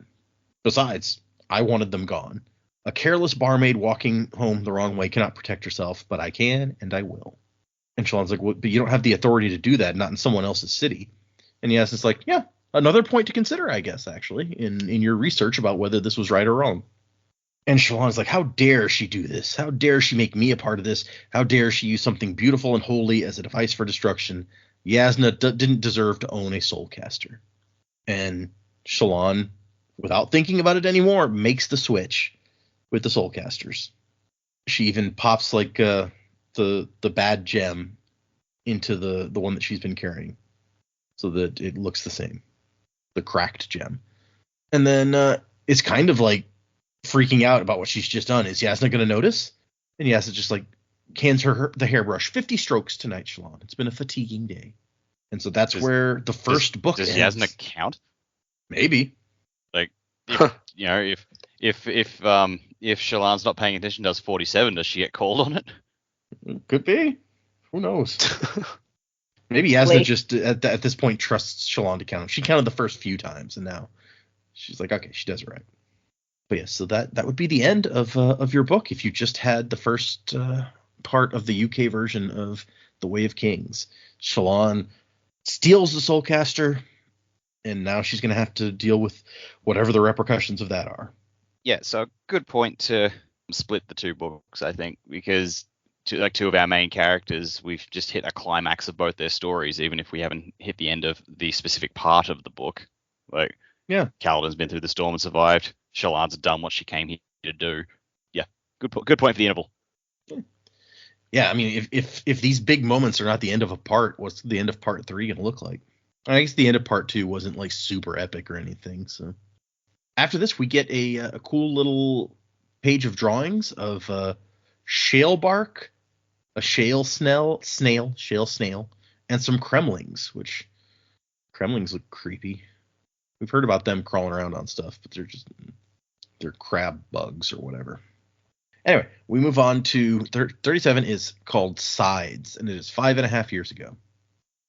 Besides, I wanted them gone. A careless barmaid walking home the wrong way cannot protect herself, but I can and I will. And Shallan's like, well, but you don't have the authority to do that, not in someone else's city. And Yasna's like, yeah, another point to consider, I guess, actually, in your research about whether this was right or wrong. And Shallan's like, how dare she do this? How dare she make me a part of this? How dare she use something beautiful and holy as a device for destruction? Yasna didn't deserve to own a soulcaster. And Shallan, without thinking about it anymore, makes the switch with the soulcasters. She even pops like the bad gem into the one that she's been carrying so that it looks the same, the cracked gem. And then it's kind of like freaking out about what she's just done. Is Yasna going to notice? And Yasna just like hands her the hairbrush. 50 strokes tonight, Shallan. It's been a fatiguing day. And so that's where the first book does ends. Yasna count? Maybe. Like, if Shallan's not paying attention, does 47? Does she get called on it? Could be. Who knows? Maybe Yasna just at this point trusts Shallan to count. She counted the first few times, and now she's like, okay, she does it right. But yes, so that would be the end of your book if you just had the first part of the UK version of The Way of Kings. Shallan steals the Soulcaster, and now she's going to have to deal with whatever the repercussions of that are. Yeah, so good point to split the 2 books, I think, because two of our main characters, we've just hit a climax of both their stories, even if we haven't hit the end of the specific part of the book. Like, yeah, Kaladin's been through the storm and survived. Shallan's done what she came here to do. Yeah, good point for the interval. Yeah, I mean, if these big moments are not the end of a part, what's the end of part 3 going to look like? I guess the end of part 2 wasn't like super epic or anything. So after this, we get a cool little page of drawings of shale bark, a shale snail, and some kremlings, which kremlings look creepy. We've heard about them crawling around on stuff, but they're crab bugs or whatever. Anyway, we move on to 37 is called Sides, and it is 5.5 years ago.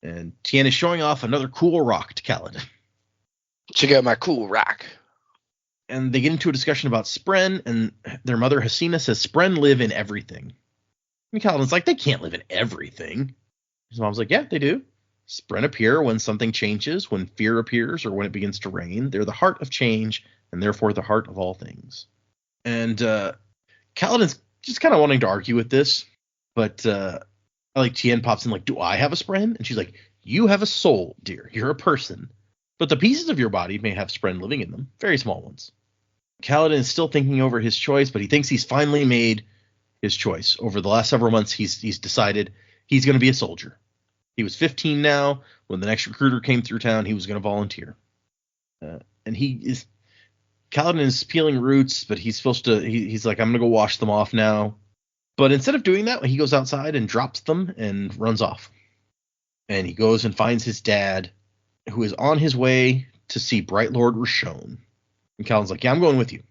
And Tien is showing off another cool rock to Kaladin. Check out my cool rock. And they get into a discussion about Spren, and their mother Hasina says Spren live in everything. And Kaladin's like, they can't live in everything. His mom's like, yeah, they do. Spren appear when something changes, when fear appears, or when it begins to rain. They're the heart of change, and therefore the heart of all things. And Kaladin's just kind of wanting to argue with this, but like Tien pops in like, do I have a Spren? And she's like, you have a soul, dear. You're a person. But the pieces of your body may have Spren living in them, very small ones. Kaladin is still thinking over his choice, but he thinks he's finally made his choice. Over the last several months, he's decided he's going to be a soldier. He was 15 now. When the next recruiter came through town, he was going to volunteer. And Kaladin is peeling roots, but he's like, I'm going to go wash them off now. But instead of doing that, he goes outside and drops them and runs off. And he goes and finds his dad, who is on his way to see Bright Lord Roshone. And Kaladin's like, yeah, I'm going with you.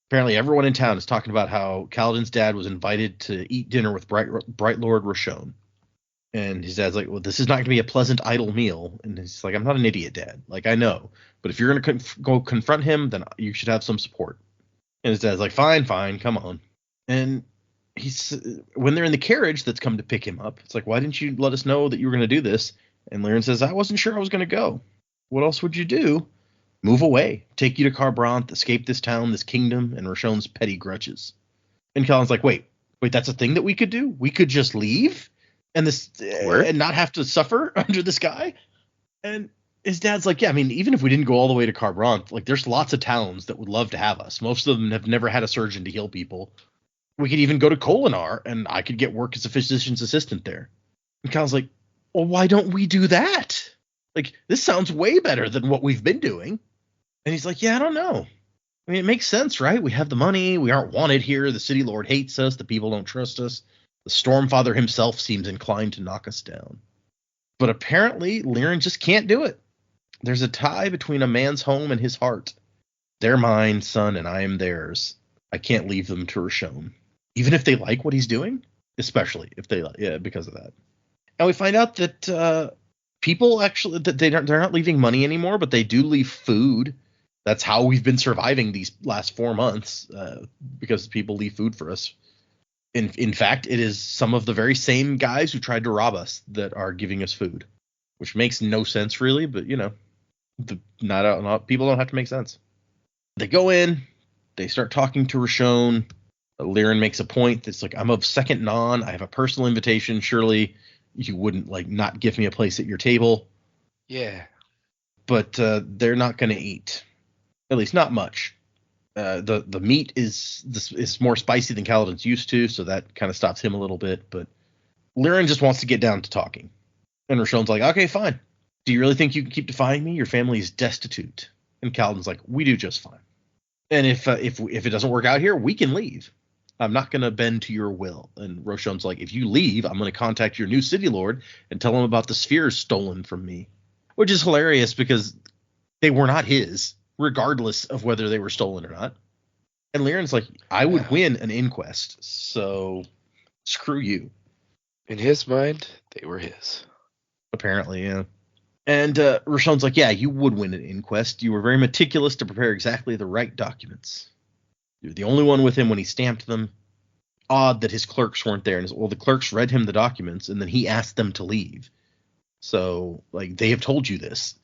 Apparently everyone in town is talking about how Kaladin's dad was invited to eat dinner with Bright Lord Roshone. And his dad's like, well, this is not going to be a pleasant, idle meal. And he's like, I'm not an idiot, Dad. Like, I know. But if you're going to go confront him, then you should have some support. And his dad's like, fine, come on. And when they're in the carriage that's come to pick him up, it's like, why didn't you let us know that you were going to do this? And Liren says, I wasn't sure I was going to go. What else would you do? Move away. Take you to Kharbranth, escape this town, this kingdom, and Roshone's petty grudges. And Kaladin's like, wait, that's a thing that we could do? We could just leave? And not have to suffer under this guy? And his dad's like, yeah, I mean, even if we didn't go all the way to Kharbranth, like, there's lots of towns that would love to have us. Most of them have never had a surgeon to heal people. We could even go to Kholinar, and I could get work as a physician's assistant there. And Kyle's like, well, why don't we do that? Like, this sounds way better than what we've been doing. And he's like, yeah, I don't know. I mean, it makes sense, right? We have the money. We aren't wanted here. The city lord hates us. The people don't trust us. The Stormfather himself seems inclined to knock us down. But apparently, Liren just can't do it. There's a tie between a man's home and his heart. They're mine, son, and I am theirs. I can't leave them to Roshone. Even if they like what he's doing? Especially if they like, yeah, because of that. And we find out that people actually, that they're not leaving money anymore, but they do leave food. That's how we've been surviving these last 4 months, because people leave food for us. In fact, it is some of the very same guys who tried to rob us that are giving us food, which makes no sense really, but you know, people don't have to make sense. They go in, they start talking to Roshone. Liren makes a point that's like, I'm of second non. I have a personal invitation. Surely you wouldn't like not give me a place at your table. Yeah. But they're not going to eat, at least not much. The meat is more spicy than Kaladin's used to, so that kind of stops him a little bit. But Liren just wants to get down to talking. And Roshone's like, okay, fine. Do you really think you can keep defying me? Your family is destitute. And Kaladin's like, we do just fine. And if it doesn't work out here, we can leave. I'm not going to bend to your will. And Roshone's like, if you leave, I'm going to contact your new city lord and tell him about the spheres stolen from me. Which is hilarious because they were not his, regardless of whether they were stolen or not. And Liren's like, I would win an inquest, so screw you. In his mind, they were his. Apparently, yeah. And Roshone's like, yeah, you would win an inquest. You were very meticulous to prepare exactly the right documents. You're the only one with him when he stamped them. Odd that his clerks weren't there. And the clerks read him the documents, and then he asked them to leave. So, like, they have told you this.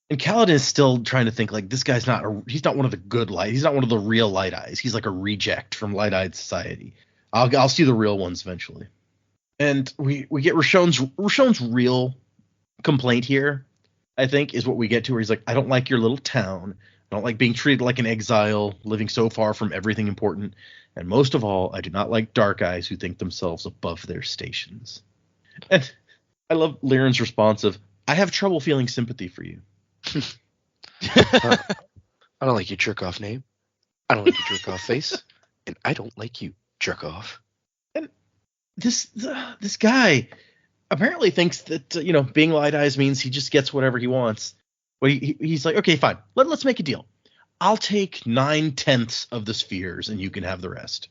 And Kaladin is still trying to think, like, this guy's he's not one of the good light. He's not one of the real Light Eyes. He's like a reject from Light Eyed society. I'll see the real ones eventually. And we get Roshone's real complaint here, I think, is what we get to, where he's like, I don't like your little town. I don't like being treated like an exile, living so far from everything important. And most of all, I do not like dark eyes who think themselves above their stations. And I love Liren's response of, I have trouble feeling sympathy for you. I don't like your jerk off name. I don't like your jerk off face. And I don't like you, jerk off. And this guy apparently thinks that, being Light Eyes means he just gets whatever he wants. But he's like, okay, fine. Let's make a deal. I'll take 9/10 of the spheres and you can have the rest.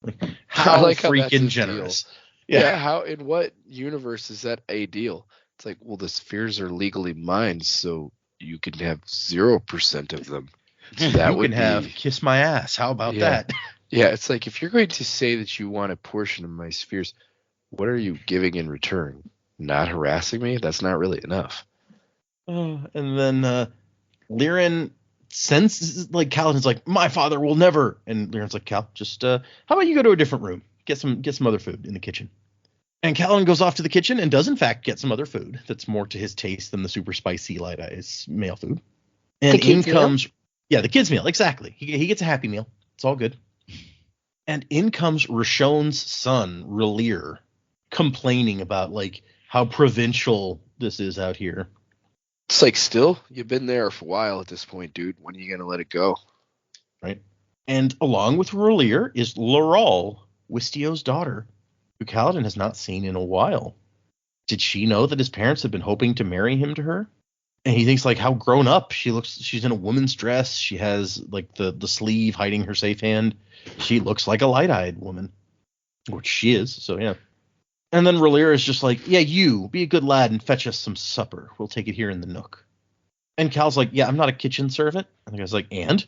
Like, how freaking generous. Yeah. How, in what universe is that a deal? It's like, well, the spheres are legally mine, so you can have 0% of them. So that you can have kiss my ass. How about that? Yeah, it's like, if you're going to say that you want a portion of my spheres, what are you giving in return? Not harassing me? That's not really enough. And then Liren sends, like, Kaladin's like, my father will never. And Liren's like, Cal, just how about you go to a different room, get some other food in the kitchen. And Kaladin goes off to the kitchen and does in fact get some other food that's more to his taste than the super spicy Light Eyes male food. And in comes the kids' meal, exactly. He gets a happy meal. It's all good. And in comes Roshone's son, Relir, complaining about like how provincial this is out here. It's like, still, you've been there for a while at this point, dude. When are you going to let it go? Right. And along with Relir is Laurel, Wistio's daughter, who Kaladin has not seen in a while. did she know that his parents had been hoping to marry him to her? And he thinks like how grown up she looks. She's in a woman's dress. She has like the sleeve hiding her safe hand. She looks like a light-eyed woman, which she is. So yeah. And then Rhalyra is just like, yeah, you be a good lad and fetch us some supper. We'll take it here in the nook. And Cal's like, yeah, I'm not a kitchen servant. And the guy's like, and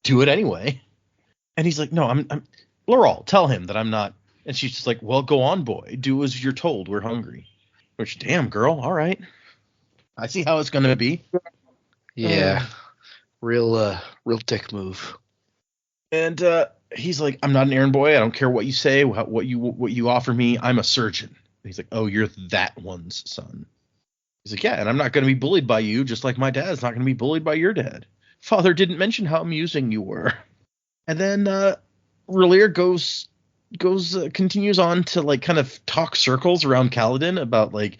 do it anyway. And he's like, no, I'm Laurel, tell him that I'm not. And she's just like, well, go on, boy. Do as you're told. We're hungry. Which, damn, girl. All right. I see how it's going to be. Yeah. Real dick move. And he's like, I'm not an errand boy. I don't care what you say, what you offer me. I'm a surgeon. And he's like, oh, you're that one's son. He's like, yeah, and I'm not going to be bullied by you, just like my dad's not going to be bullied by your dad. Father didn't mention how amusing you were. And then Rhalyra continues on to like kind of talk circles around Kaladin about like,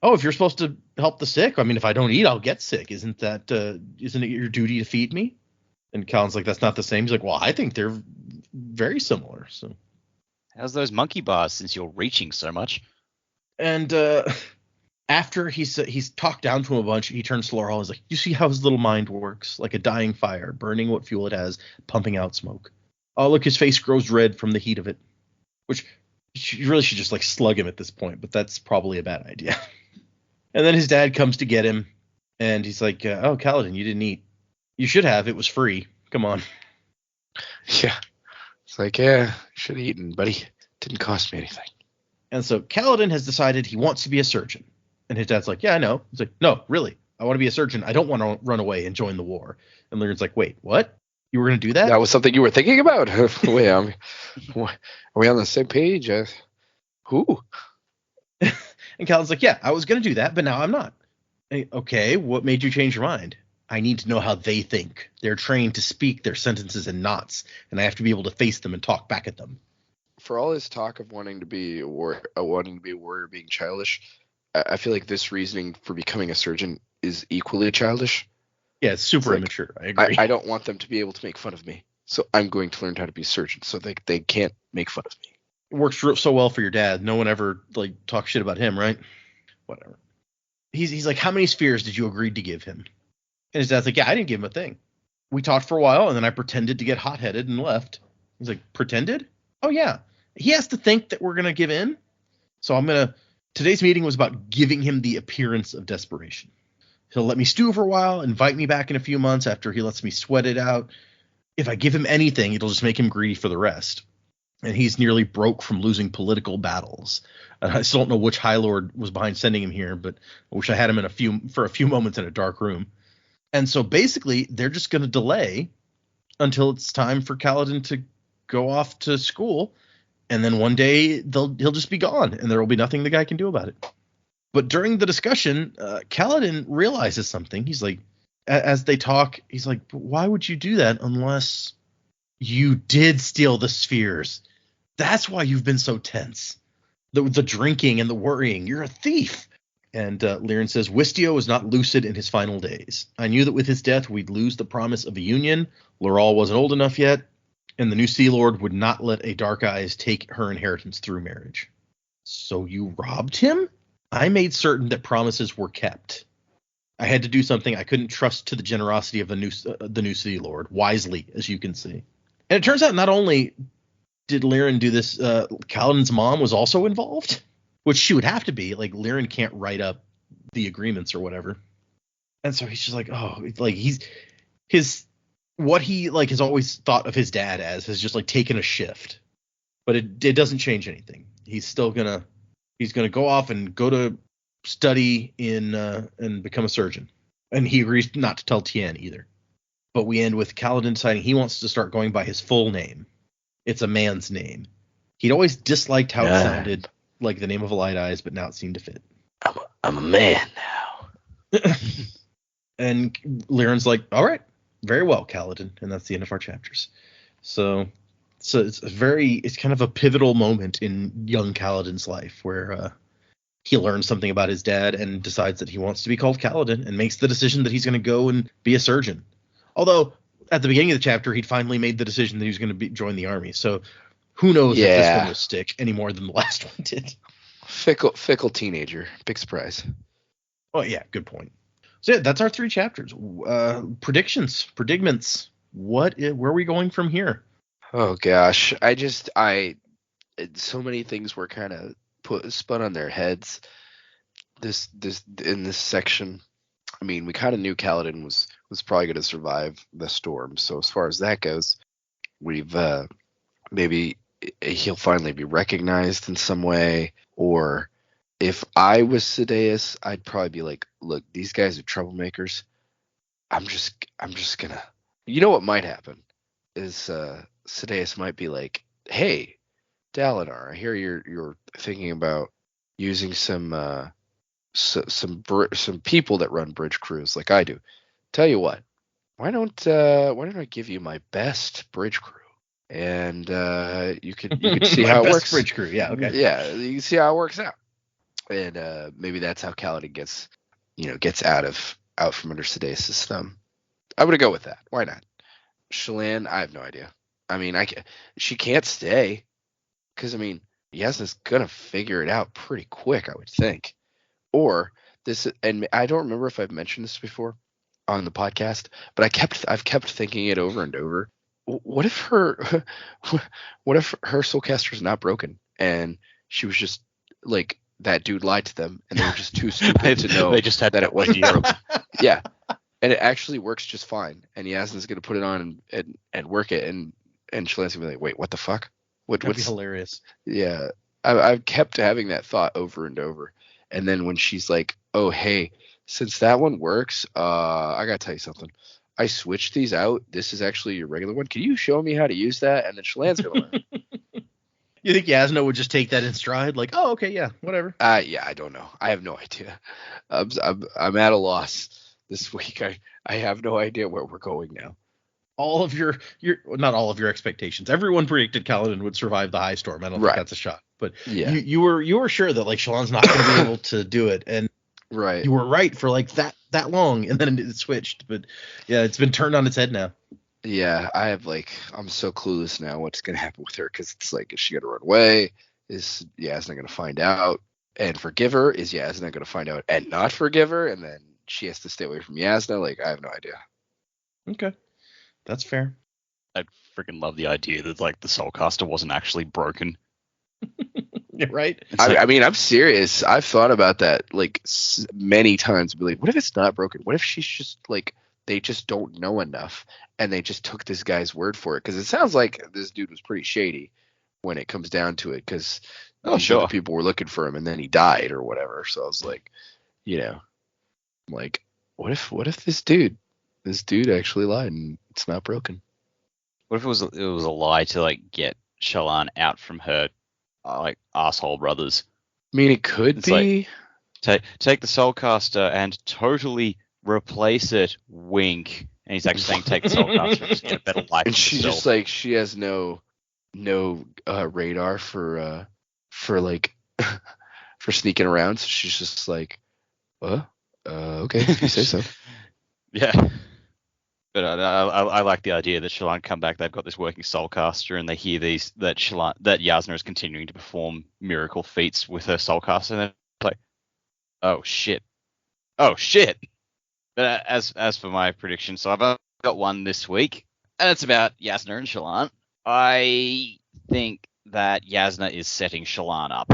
oh, if you're supposed to help the sick, I mean, if I don't eat, I'll get sick. Isn't it your duty to feed me? And Kaladin's like, that's not the same. He's like, well, I think they're very similar. So How's those monkey bars since you're reaching so much? And after he's talked down to him a bunch, he turns to Laurel and is like, you see how his little mind works? Like a dying fire, burning what fuel it has, pumping out smoke. Oh, look, his face grows red from the heat of it. Which you really should just like slug him at this point, but that's probably a bad idea. And then his dad comes to get him, and he's like, oh, Kaladin, you didn't eat. You should have. It was free. Come on. Yeah. It's like, yeah, should have eaten, buddy. Didn't cost me anything. And so Kaladin has decided he wants to be a surgeon. And his dad's like, yeah, I know. He's like, no, really. I want to be a surgeon. I don't want to run away and join the war. And Lyran's like, wait, what? You were going to do that? That was something you were thinking about? Wait, are we on the same page? Who? And Kaladin's like, yeah, I was going to do that, but now I'm not. Okay, what made you change your mind? I need to know how they think. They're trained to speak their sentences in knots, and I have to be able to face them and talk back at them. For all his talk of wanting to be a warrior, being childish, I feel like this reasoning for becoming a surgeon is equally childish. Yeah, it's super immature. I agree. I don't want them to be able to make fun of me, so I'm going to learn how to be a surgeon so they can't make fun of me. It works so well for your dad. No one ever like talks shit about him, right? Whatever. He's like, how many spheres did you agree to give him? And his dad's like, yeah, I didn't give him a thing. We talked for a while, and then I pretended to get hot-headed and left. He's like, pretended? Oh, yeah. He has to think that we're going to give in. So today's meeting was about giving him the appearance of desperation. He'll let me stew for a while, invite me back in a few months after he lets me sweat it out. If I give him anything, it'll just make him greedy for the rest. And he's nearly broke from losing political battles. I still don't know which High Lord was behind sending him here, but I wish I had him for a few moments in a dark room. And so basically, they're just going to delay until it's time for Kaladin to go off to school, and then one day he'll just be gone, and there will be nothing the guy can do about it. But during the discussion, Kaladin realizes something. He's like, as they talk, he's like, why would you do that unless you did steal the spheres? That's why you've been so tense. The drinking and the worrying. You're a thief. And Liren says, Wistio was not lucid in his final days. I knew that with his death, we'd lose the promise of a union. Laurel wasn't old enough yet, and the new Sea Lord would not let a Dark Eyes take her inheritance through marriage. So you robbed him? I made certain that promises were kept. I had to do something I couldn't trust to the generosity of the new Sea Lord, wisely, as you can see. And it turns out not only did Liren do this, Kaladin's mom was also involved, which she would have to be. Like, Liren can't write up the agreements or whatever. And so he's just like, oh, like what he like has always thought of his dad as has just like taken a shift. But it doesn't change anything. He's still gonna go off and go to study and become a surgeon. And he agrees not to tell Tien either. But we end with Kaladin deciding he wants to start going by his full name. It's a man's name. He'd always disliked how it sounded like the name of a Light Eyes, but now it seemed to fit. I'm a man now. And Liren's like, all right, very well, Kaladin. And that's the end of our chapters. So it's kind of a pivotal moment in young Kaladin's life where he learns something about his dad and decides that he wants to be called Kaladin and makes the decision that he's going to go and be a surgeon. Although at the beginning of the chapter, he'd finally made the decision that he was going to join the army. So who knows if this one will stick any more than the last one did. Fickle teenager. Big surprise. Oh yeah, good point. So yeah, that's our 3 chapters. Predicments. Where are we going from here? Oh gosh, so many things were kind of spun on their heads. This in this section. I mean, we kind of knew Kaladin was probably going to survive the storm. So as far as that goes, we've maybe he'll finally be recognized in some way. Or if I was Sidaeus, I'd probably be like, look, these guys are troublemakers. I'm just gonna. You know what might happen is Sidaeus might be like, hey, Dalinar, I hear you're thinking about using some people that run bridge crews like I do. Tell you what, why don't I give you my best bridge crew, and you could see how it works. Bridge crew, yeah, okay. Yeah, you can see how it works out, and maybe that's how Kaladin gets out from under Sidaeus' thumb. I'm gonna go with that. Why not? Shallan, I have no idea. I mean, she can't stay because Yasna's gonna figure it out pretty quick, I would think. Or this, and I don't remember if I've mentioned this before on the podcast, but I've kept thinking it over and over. What if her soulcaster is not broken and she was just like that dude lied to them and they were just too stupid to know they just had that it wasn't broken. Yeah, and it actually works just fine. And Yasna's gonna put it on and work it, and Shallan's gonna be like, wait, what the fuck? That'd be hilarious. Yeah, I've kept having that thought over and over. And then when she's like, oh, hey, since that one works, I got to tell you something. I switched these out. This is actually your regular one. Can you show me how to use that? And then Shallan's going to learn. You think Yasna would just take that in stride? Like, oh, okay, yeah, whatever. Yeah, I don't know. I have no idea. I'm at a loss this week. I have no idea where we're going now. All of your not all of your expectations. Everyone predicted Kaladin would survive the high storm. I don't think that's a shot. But yeah, you were sure that like Shallan's not going to be able to do it, and right, you were right for like that long, and then it switched. But yeah, it's been turned on its head now. Yeah, I'm so clueless now what's going to happen with her, because it's like, is she going to run away? Is Yasna going to find out and forgive her? Is Yasna going to find out and not forgive her, and then she has to stay away from Yasna? Like, I have no idea. Okay. That's fair. I freaking love the idea that like the Soulcaster wasn't actually broken. Right? I mean, I'm serious. I've thought about that like many times. Be like, what if it's not broken? What if she's just like, they just don't know enough and they just took this guy's word for it? Because it sounds like this dude was pretty shady when it comes down to it. Because other people were looking for him and then he died or whatever. So I was like, like, what if this dude actually lied and it's not broken? What if it was a lie to like get Shallan out from her like asshole brothers? I mean, it could be. Like, take the Soulcaster and totally replace it. Wink. And he's actually saying take the Soulcaster and just get a better life. And she's just like, she has no radar for like for sneaking around. So she's just like, okay, if you say so. Yeah. But I like the idea that Shallan come back. They've got this working Soulcaster, and they hear that Yasna is continuing to perform miracle feats with her Soulcaster, and they're like, "Oh shit! But as for my prediction, so I've got one this week, and it's about Yasna and Shallan. I think that Yasna is setting Shallan up.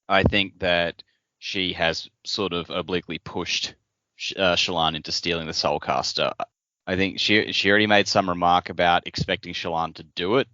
I think that she has sort of obliquely pushed Shallan into stealing the Soulcaster. I think she already made some remark about expecting Shallan to do it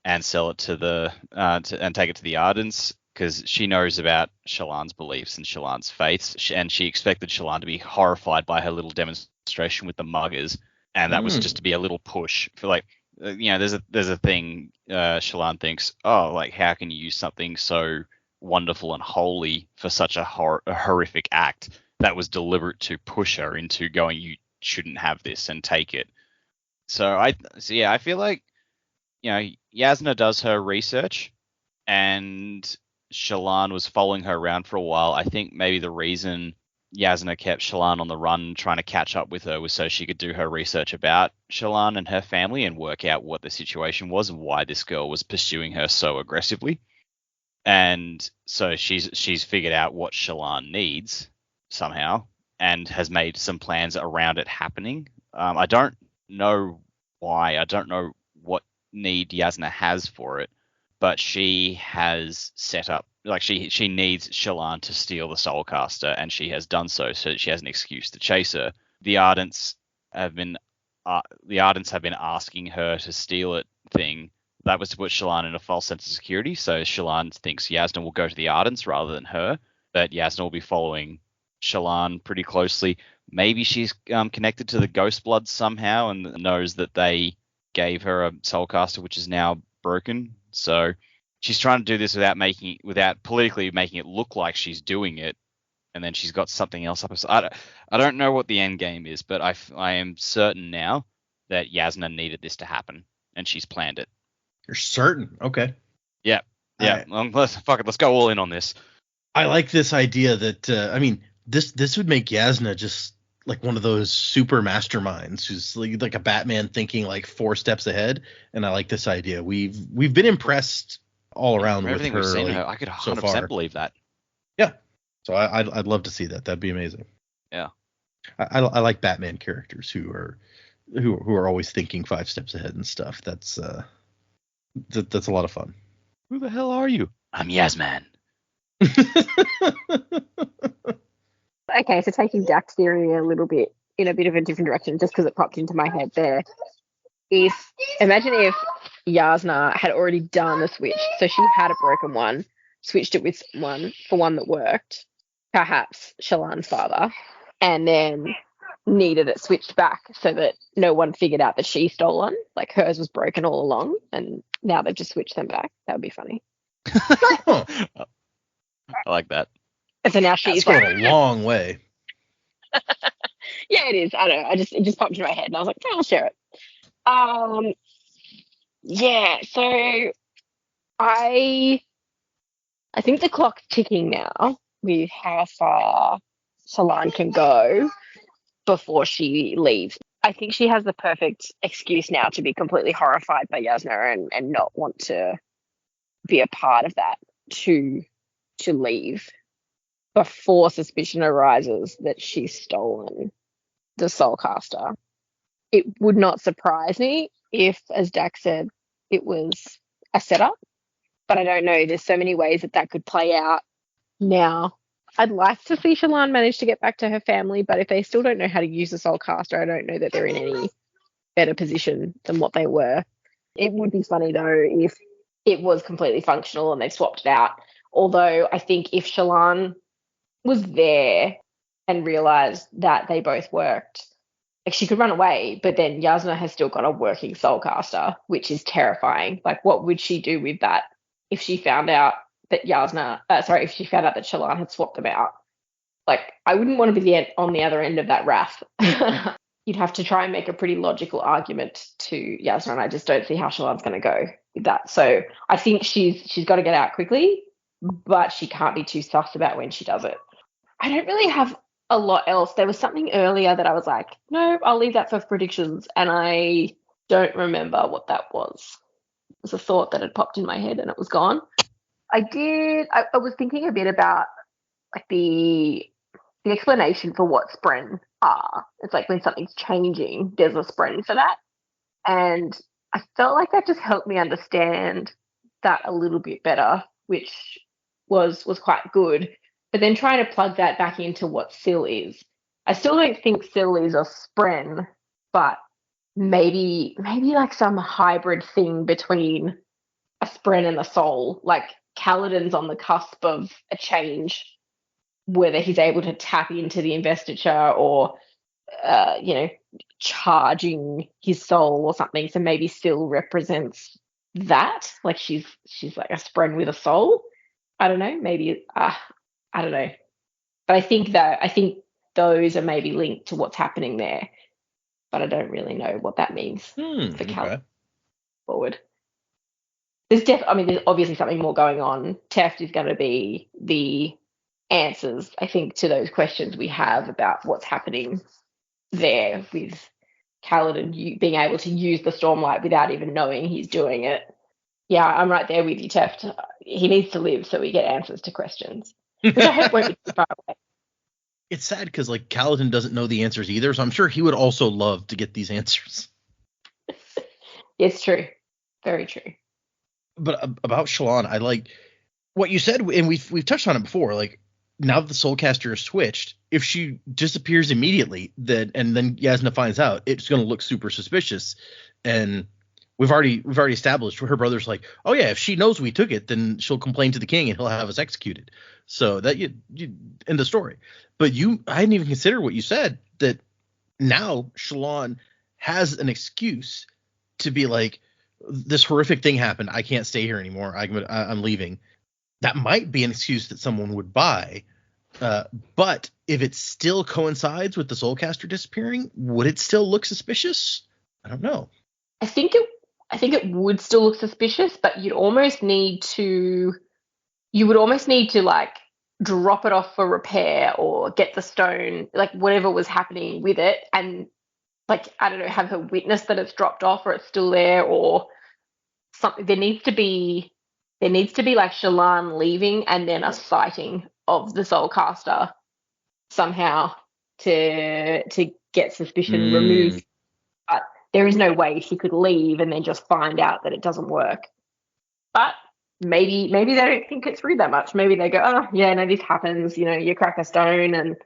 and sell it to and take it to the Ardents, because she knows about Shallan's beliefs and Shallan's faiths, and she expected Shallan to be horrified by her little demonstration with the muggers, and that was just to be a little push for like, there's a thing Shallan thinks, oh, like how can you use something so wonderful and holy for such a horrific act that was deliberate to push her into going, you shouldn't have this, and take it. So I feel like Yasna does her research, and Shallan was following her around for a while. I think maybe the reason Yasna kept Shallan on the run, trying to catch up with her, was so she could do her research about Shallan and her family and work out what the situation was and why this girl was pursuing her so aggressively. And so she's figured out what Shallan needs somehow and has made some plans around it happening. I don't know why. I don't know what need Yasna has for it, but she has set up, like, she needs Shallan to steal the Soulcaster, and she has done so that she has an excuse to chase her. The Ardents have been asking her to steal it thing. That was to put Shallan in a false sense of security, so Shallan thinks Yasna will go to the Ardents rather than her, but Yasna will be following Shallan pretty closely. Maybe she's connected to the Ghost Blood somehow and knows that they gave her a Soulcaster, which is now broken. So she's trying to do this without politically making it look like she's doing it, and then she's got something else up. I don't know what the end game is, but I am certain now that Yasna needed this to happen, and she's planned it. You're certain? Okay. Yeah. Right. Let's go all in on this. I like this idea that this would make Yasna just like one of those super masterminds who's like a Batman thinking like 4 steps ahead, and I like this idea. We've been impressed all around with everything her. We've seen her. I could 100% believe that. Yeah. So I'd love to see that. That'd be amazing. Yeah. I like Batman characters who are always thinking 5 steps ahead and stuff. That's a lot of fun. Who the hell are you? I'm Yasman. Okay, so taking Dak's theory a little bit in a bit of a different direction, just because it popped into my head there. Imagine if Yasna had already done the switch, so she had a broken one, switched it with one that worked, perhaps Shallan's father, and then needed it switched back so that no one figured out that she's stolen, like hers was broken all along, and now they've just switched them back. That would be funny. I like that. And so now she's going a long way. Yeah, it is. I don't know. It just popped into my head, and I was like, I'll share it. Yeah. So I think the clock's ticking now with how far Shallan can go before she leaves. I think she has the perfect excuse now to be completely horrified by Yasna and not want to be a part of that, to leave before suspicion arises that she's stolen the Soulcaster. It would not surprise me if, as Dak said, it was a setup, but I don't know. There's so many ways that could play out. Now, I'd like to see Shallan manage to get back to her family, but if they still don't know how to use the Soulcaster, I don't know that they're in any better position than what they were. It would be funny, though, if it was completely functional and they've swapped it out. Although I think if Shallan was there and realised that they both worked, like, she could run away, but then Yasna has still got a working Soulcaster, which is terrifying. Like, what would she do with that if she found out that if she found out that Shallan had swapped them out? Like, I wouldn't want to be on the other end of that wrath. You'd have to try and make a pretty logical argument to Yasna, and I just don't see how Shallan's going to go with that. So I think she's got to get out quickly, but she can't be too sus about when she does it. I don't really have a lot else. There was something earlier that I was like, no, I'll leave that for predictions, and I don't remember what that was. It was a thought that had popped in my head and it was gone. I was thinking a bit about like the explanation for what spren are. It's like when something's changing, there's a spren for that. And I felt like that just helped me understand that a little bit better, which was quite good. But then trying to plug that back into what Syl is. I still don't think Syl is a spren, but maybe like some hybrid thing between a spren and a soul. Like Kaladin's on the cusp of a change, whether he's able to tap into the investiture or charging his soul or something. So maybe Syl represents that. Like she's like a spren with a soul. I don't know. Maybe I don't know. But I think those are maybe linked to what's happening there. But I don't really know what that means for Kaladin forward. There's obviously something more going on. Teft is going to be the answers, I think, to those questions we have about what's happening there with Kaladin being able to use the Stormlight without even knowing he's doing it. Yeah, I'm right there with you, Teft. He needs to live so we get answers to questions, which I hope won't be too far away. It's sad because like Kaladin doesn't know the answers either, so I'm sure he would also love to get these answers. It's true. Very true. But about Shallan, I like what you said, and we've touched on it before. Like now that the Soulcaster is switched, if she disappears immediately, and then Yasna finds out, it's going to look super suspicious. And we've already established her brother's like, oh yeah, if she knows we took it, then she'll complain to the king and he'll have us executed. So that you end the story. But I didn't even consider what you said, that now Shallan has an excuse to be like, this horrific thing happened. I can't stay here anymore. I'm leaving. That might be an excuse that someone would buy. But if it still coincides with the Soulcaster disappearing, would it still look suspicious? I don't know. I think it would still look suspicious, but you would almost need to like drop it off for repair or get the stone, like whatever was happening with it, and like, I don't know, have her witness that it's dropped off or it's still there or something. There needs to be like Shallan leaving and then a sighting of the Soulcaster somehow to get suspicion removed. But there is no way she could leave and then just find out that it doesn't work. But maybe they don't think it through that much. Maybe they go, oh yeah, no, this happens. You know, you crack a stone and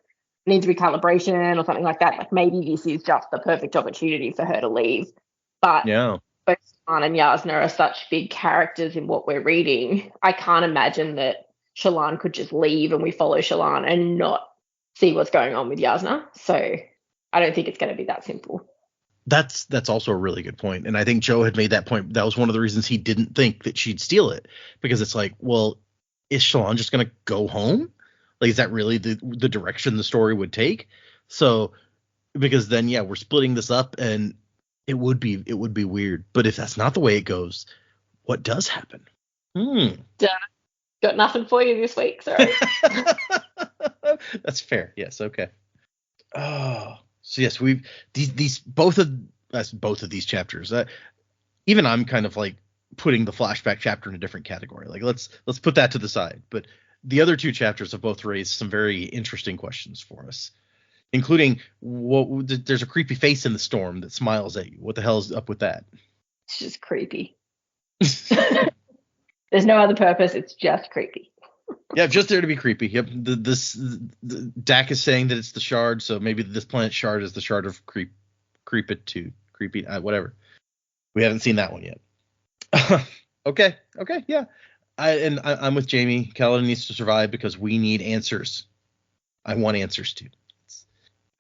needs recalibration or something like that. Like maybe this is just the perfect opportunity for her to leave. But yeah, both Shallan and Yasna are such big characters in what we're reading. I can't imagine that Shallan could just leave and we follow Shallan and not see what's going on with Yasna. So I don't think it's going to be that simple. That's also a really good point. And I think Joe had made that point. That was one of the reasons he didn't think that she'd steal it, because it's like, well, is Shallan just going to go home? Like, is that really the direction the story would take? So, because then, yeah, we're splitting this up and it would be weird. But if that's not the way it goes, what does happen? Got nothing for you this week, sorry. That's fair. Yes. Okay. Oh, so yes, we've these both of these chapters. Even I'm kind of like putting the flashback chapter in a different category. Like let's put that to the side. But the other two chapters have both raised some very interesting questions for us, including there's a creepy face in the storm that smiles at you. What the hell is up with that? It's just creepy. There's no other purpose. It's just creepy. Yeah, just there to be creepy. Yep. Dak is saying that it's the shard, so maybe this planet shard is the shard of creepy, whatever. We haven't seen that one yet. Okay, yeah. I'm with Jamie. Kaladin needs to survive because we need answers. I want answers too.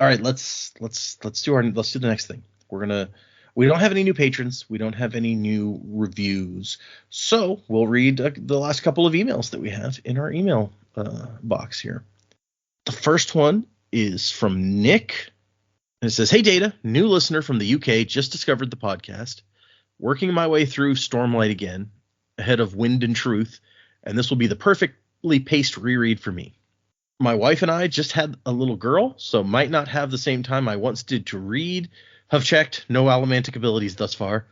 All right, let's do the next thing. We don't have any new patrons. We don't have any new reviews. So we'll read the last couple of emails that we have in our email box here. The first one is from Nick. And it says, hey, Data, new listener from the UK, just discovered the podcast. Working my way through Stormlight again, ahead of Wind and Truth, and this will be the perfectly paced reread for me. My wife and I just had a little girl, so might not have the same time I once did to read. Have checked, no allomantic abilities thus far.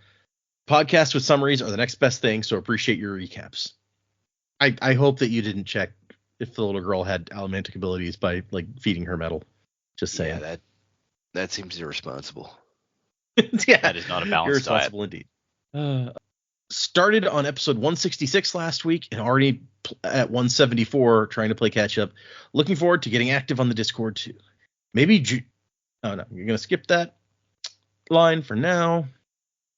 Podcasts with summaries are the next best thing, so appreciate your recaps. I hope that you didn't check if the little girl had allomantic abilities by like feeding her metal. Just saying. Yeah, that seems irresponsible. Yeah, that is not a balanced irresponsible diet. Indeed. Started on episode 166 last week and already at 174 trying to play catch up. Looking forward to getting active on the Discord too. Maybe oh no, you're gonna skip that line for now.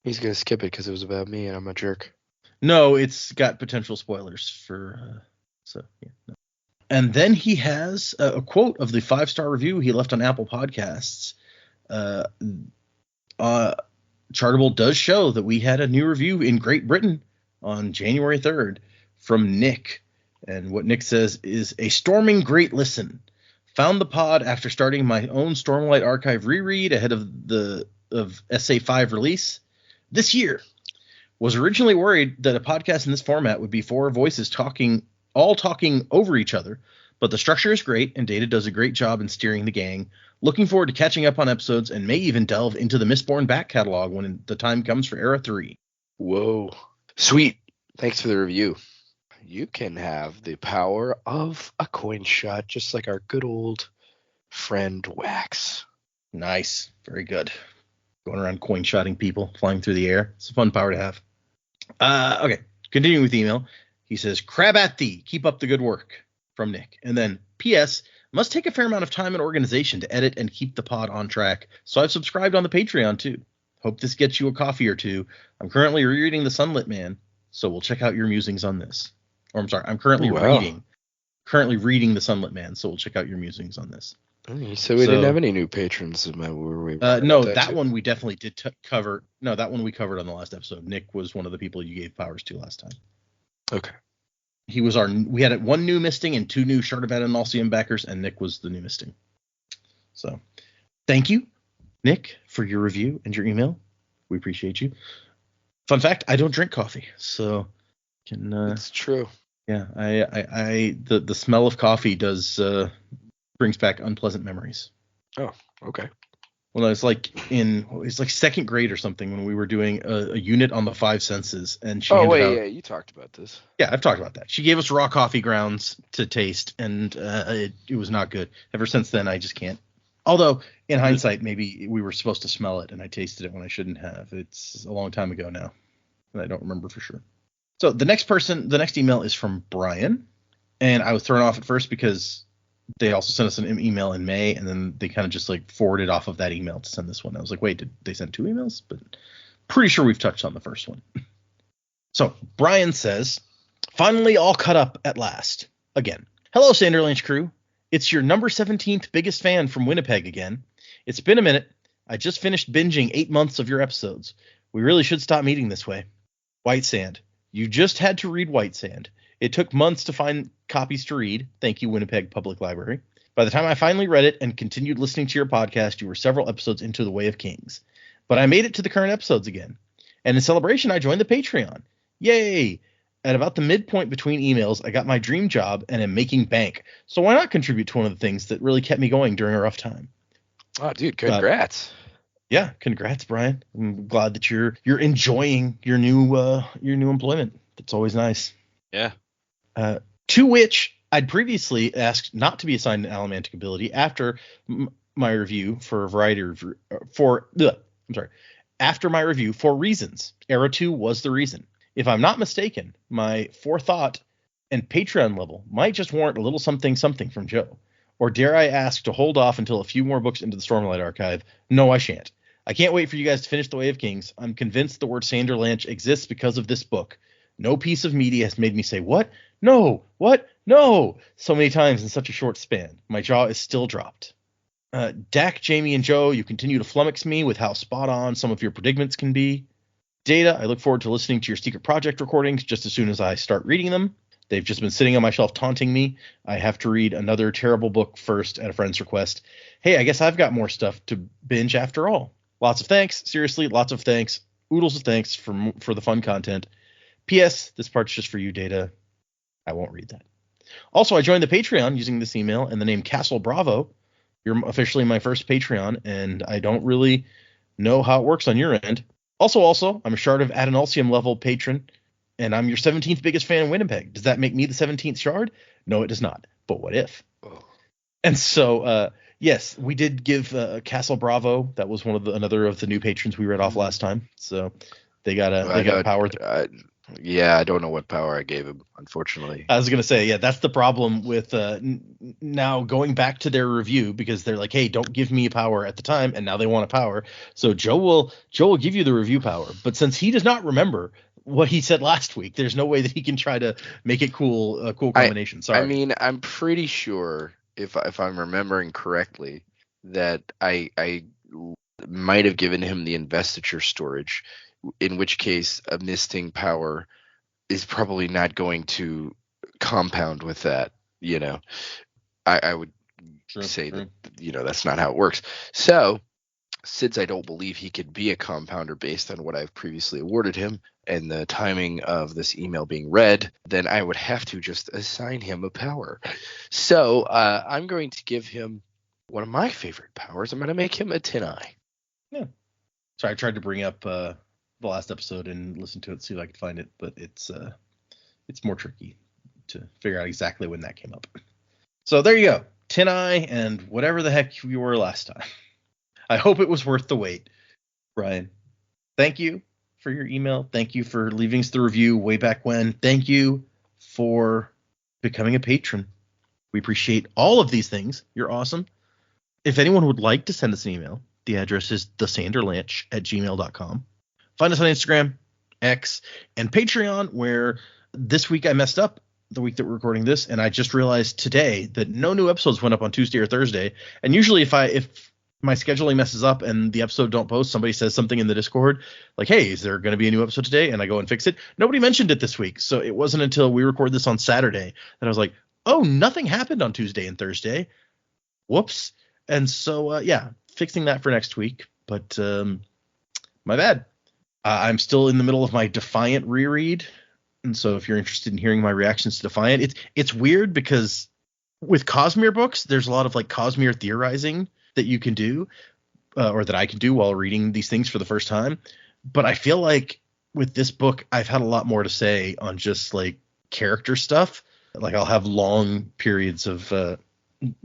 He's gonna skip it because it was about me and I'm a jerk. No, it's got potential spoilers for so yeah. No. And then he has a quote of the 5-star review he left on Apple Podcasts. Chartable does show that we had a new review in Great Britain on January 3rd from Nick. And what Nick says is, a storming great listen. Found the pod after starting my own Stormlight Archive reread ahead of SA5 release this year. Was originally worried that a podcast in this format would be 4 voices talking over each other, but the structure is great and Data does a great job in steering the gang. Looking forward to catching up on episodes and may even delve into the Mistborn back catalog when the time comes for Era 3. Whoa. Sweet. Thanks for the review. You can have the power of a coin shot, just like our good old friend Wax. Nice. Very good. Going around coin shotting people, flying through the air. It's a fun power to have. Okay. Continuing with the email. He says, "Crab at thee. Keep up the good work." From Nick. And then, P.S. Must take a fair amount of time and organization to edit and keep the pod on track. So I've subscribed on the Patreon too. Hope this gets you a coffee or two. I'm currently rereading The Sunlit Man, so we'll check out your musings on this. Or I'm sorry, I'm currently reading The Sunlit Man, so we'll check out your musings on this. So we didn't have any new patrons. Were we no, that one we definitely did cover. No, that one we covered on the last episode. Nick was one of the people you gave powers to last time. Okay. We had one new misting and 2 new Shardavan and Nalcium backers, and Nick was the new misting. So thank you, Nick, for your review and your email. We appreciate you. Fun fact, I don't drink coffee, so it's true. Yeah, the smell of coffee does brings back unpleasant memories. Oh, okay. Well, it's like second grade or something when we were doing a unit on the 5 senses, and she you talked about this. Yeah, I've talked about that. She gave us raw coffee grounds to taste, and it was not good. Ever since then, I just can't. Although, in hindsight, maybe we were supposed to smell it, and I tasted it when I shouldn't have. It's a long time ago now, and I don't remember for sure. So the next email is from Brian, and I was thrown off at first because they also sent us an email in May, and then they kind of just like forwarded off of that email to send this one. I was like, wait, did they send 2 emails? But pretty sure we've touched on the first one. So Brian says, "Finally all caught up at last. Again. Hello, Sanderlanche crew. It's your number 17th biggest fan from Winnipeg again. It's been a minute. I just finished binging 8 months of your episodes. We really should stop meeting this way. White Sand. You just had to read White Sand. It took months to find copies to read. Thank you, Winnipeg Public Library. By the time I finally read it and continued listening to your podcast, you were several episodes into The Way of Kings. But I made it to the current episodes again. And in celebration, I joined the Patreon. Yay! At about the midpoint between emails, I got my dream job and am making bank. So why not contribute to one of the things that really kept me going during a rough time?" Oh, dude, congrats. Yeah, congrats, Brian. I'm glad that you're enjoying your new employment. That's always nice. Yeah. To which I'd previously asked not to be assigned an allomantic ability after my review for a variety of after my review for reasons. Era 2 was the reason. If I'm not mistaken, my forethought and Patreon level might just warrant a little something from Joe. Or dare I ask to hold off until a few more books into the Stormlight Archive? No, I shan't. I can't wait for you guys to finish The Way of Kings. I'm convinced the word Sanderlanche exists because of this book. No piece of media has made me say, "What? No, what? No," so many times in such a short span. My jaw is still dropped. Dak, Jamie, and Joe, you continue to flummox me with how spot on some of your predicaments can be. Data, I look forward to listening to your secret project recordings just as soon as I start reading them. They've just been sitting on my shelf taunting me. I have to read another terrible book first at a friend's request. Hey, I guess I've got more stuff to binge after all. Lots of thanks. Seriously, lots of thanks. Oodles of thanks for the fun content. P.S. This part's just for you, Data. I won't read that. Also, I joined the Patreon using this email and the name Castle Bravo. You're officially my first Patreon, and I don't really know how it works on your end. Also, I'm a Shard of Adenalcium level patron, and I'm your 17th biggest fan in Winnipeg. Does that make me the 17th Shard? No, it does not. But what if? Oh. And so, yes, we did give Castle Bravo. That was another of the new patrons we read off last time. So they got a power. Yeah, I don't know what power I gave him, unfortunately. I was going to say, yeah, that's the problem with now going back to their review, because they're like, hey, don't give me a power at the time, and now they want a power. So Joe will give you the review power. But since he does not remember what he said last week, there's no way that he can try to make it cool combination. Sorry. I mean, I'm pretty sure, if I'm remembering correctly, that I might have given him the investiture storage, in which case a misting power is probably not going to compound with that. I would say that that's not how it works. So since I don't believe he could be a compounder based on what I've previously awarded him and the timing of this email being read, then I would have to just assign him a power. So I'm going to give him one of my favorite powers. I'm going to make him a Tin Eye. Yeah. So I tried to bring up the last episode and listen to it, see if I could find it, but it's more tricky to figure out exactly when that came up. So there you go. Tin Eye and whatever the heck you were last time. I hope it was worth the wait. Brian, thank you for your email. Thank you for leaving us the review way back when. Thank you for becoming a patron. We appreciate all of these things. You're awesome. If anyone would like to send us an email, the address is thesanderlanche@gmail.com. Find us on Instagram, X, and Patreon, where this week I messed up the week that we're recording this, and I just realized today that no new episodes went up on Tuesday or Thursday. And usually if my scheduling messes up and the episode don't post, somebody says something in the Discord like, hey, is there going to be a new episode today? And I go and fix it. Nobody mentioned it this week. So it wasn't until we record this on Saturday that I was like, oh, nothing happened on Tuesday and Thursday. Whoops. And so, fixing that for next week. But my bad. I'm still in the middle of my Defiant reread. And so if you're interested in hearing my reactions to Defiant, it's weird because with Cosmere books, there's a lot of like Cosmere theorizing that you can do or that I can do while reading these things for the first time. But I feel like with this book, I've had a lot more to say on just like character stuff. Like I'll have long periods of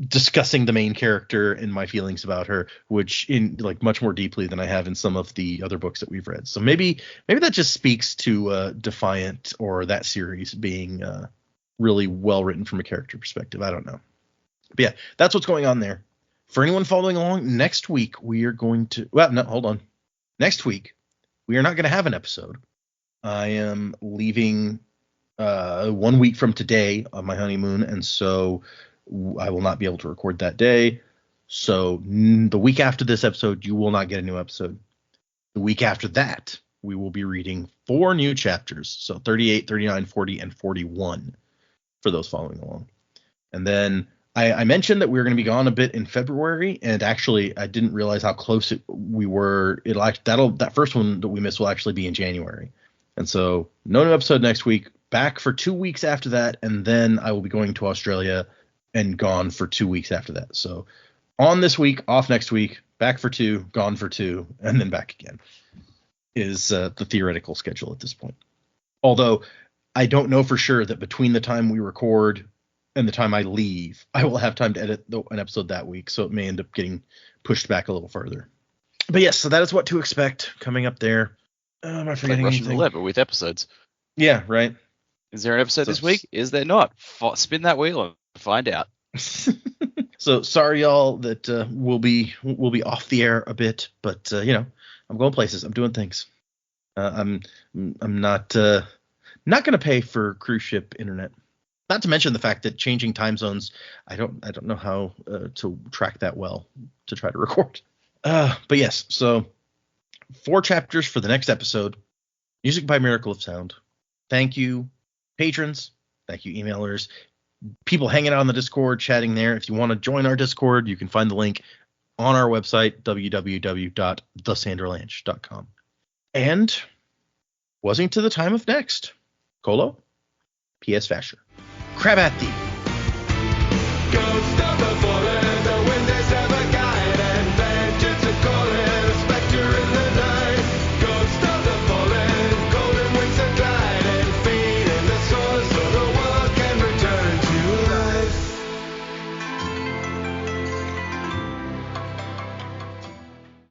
discussing the main character and my feelings about her, which in like much more deeply than I have in some of the other books that we've read. So maybe that just speaks to Defiant or that series being really well written from a character perspective. I don't know. But yeah, that's what's going on there. For anyone following along, next week we are going to hold on. Next week we are not going to have an episode. I am leaving 1 week from today on my honeymoon, and so I will not be able to record that day. So the week after this episode, you will not get a new episode. The week after that, we will be reading 4 new chapters. So 38, 39, 40, and 41 for those following along. And then I mentioned that we were going to be gone a bit in February, and actually I didn't realize how close we were. That first one that we missed will actually be in January. And so no new episode next week, back for 2 weeks after that, and then I will be going to Australia and gone for 2 weeks after that. So on this week, off next week, back for 2, gone for 2, and then back again is the theoretical schedule at this point. Although I don't know for sure that between the time we record and the time I leave, I will have time to edit an episode that week. So it may end up getting pushed back a little further. But yes, so that is what to expect coming up there. Am I forgetting like Russian anything? roulette, but with episodes. Yeah, right. Is there an episode this week? Is there not? Spin that wheel and find out. So sorry, y'all, that we'll be off the air a bit, but I'm going places. I'm doing things. I'm not going to pay for cruise ship internet. Not to mention the fact that changing time zones, I don't know how to track that well to try to record. But yes, so 4 chapters for the next episode. Music by Miracle of Sound. Thank you, patrons. Thank you, emailers. People hanging out on the Discord, chatting there. If you want to join our Discord, you can find the link on our website, www.thesanderlanche.com. And wasn't to the time of next. Colo, P.S. Vasher. Crab at thee.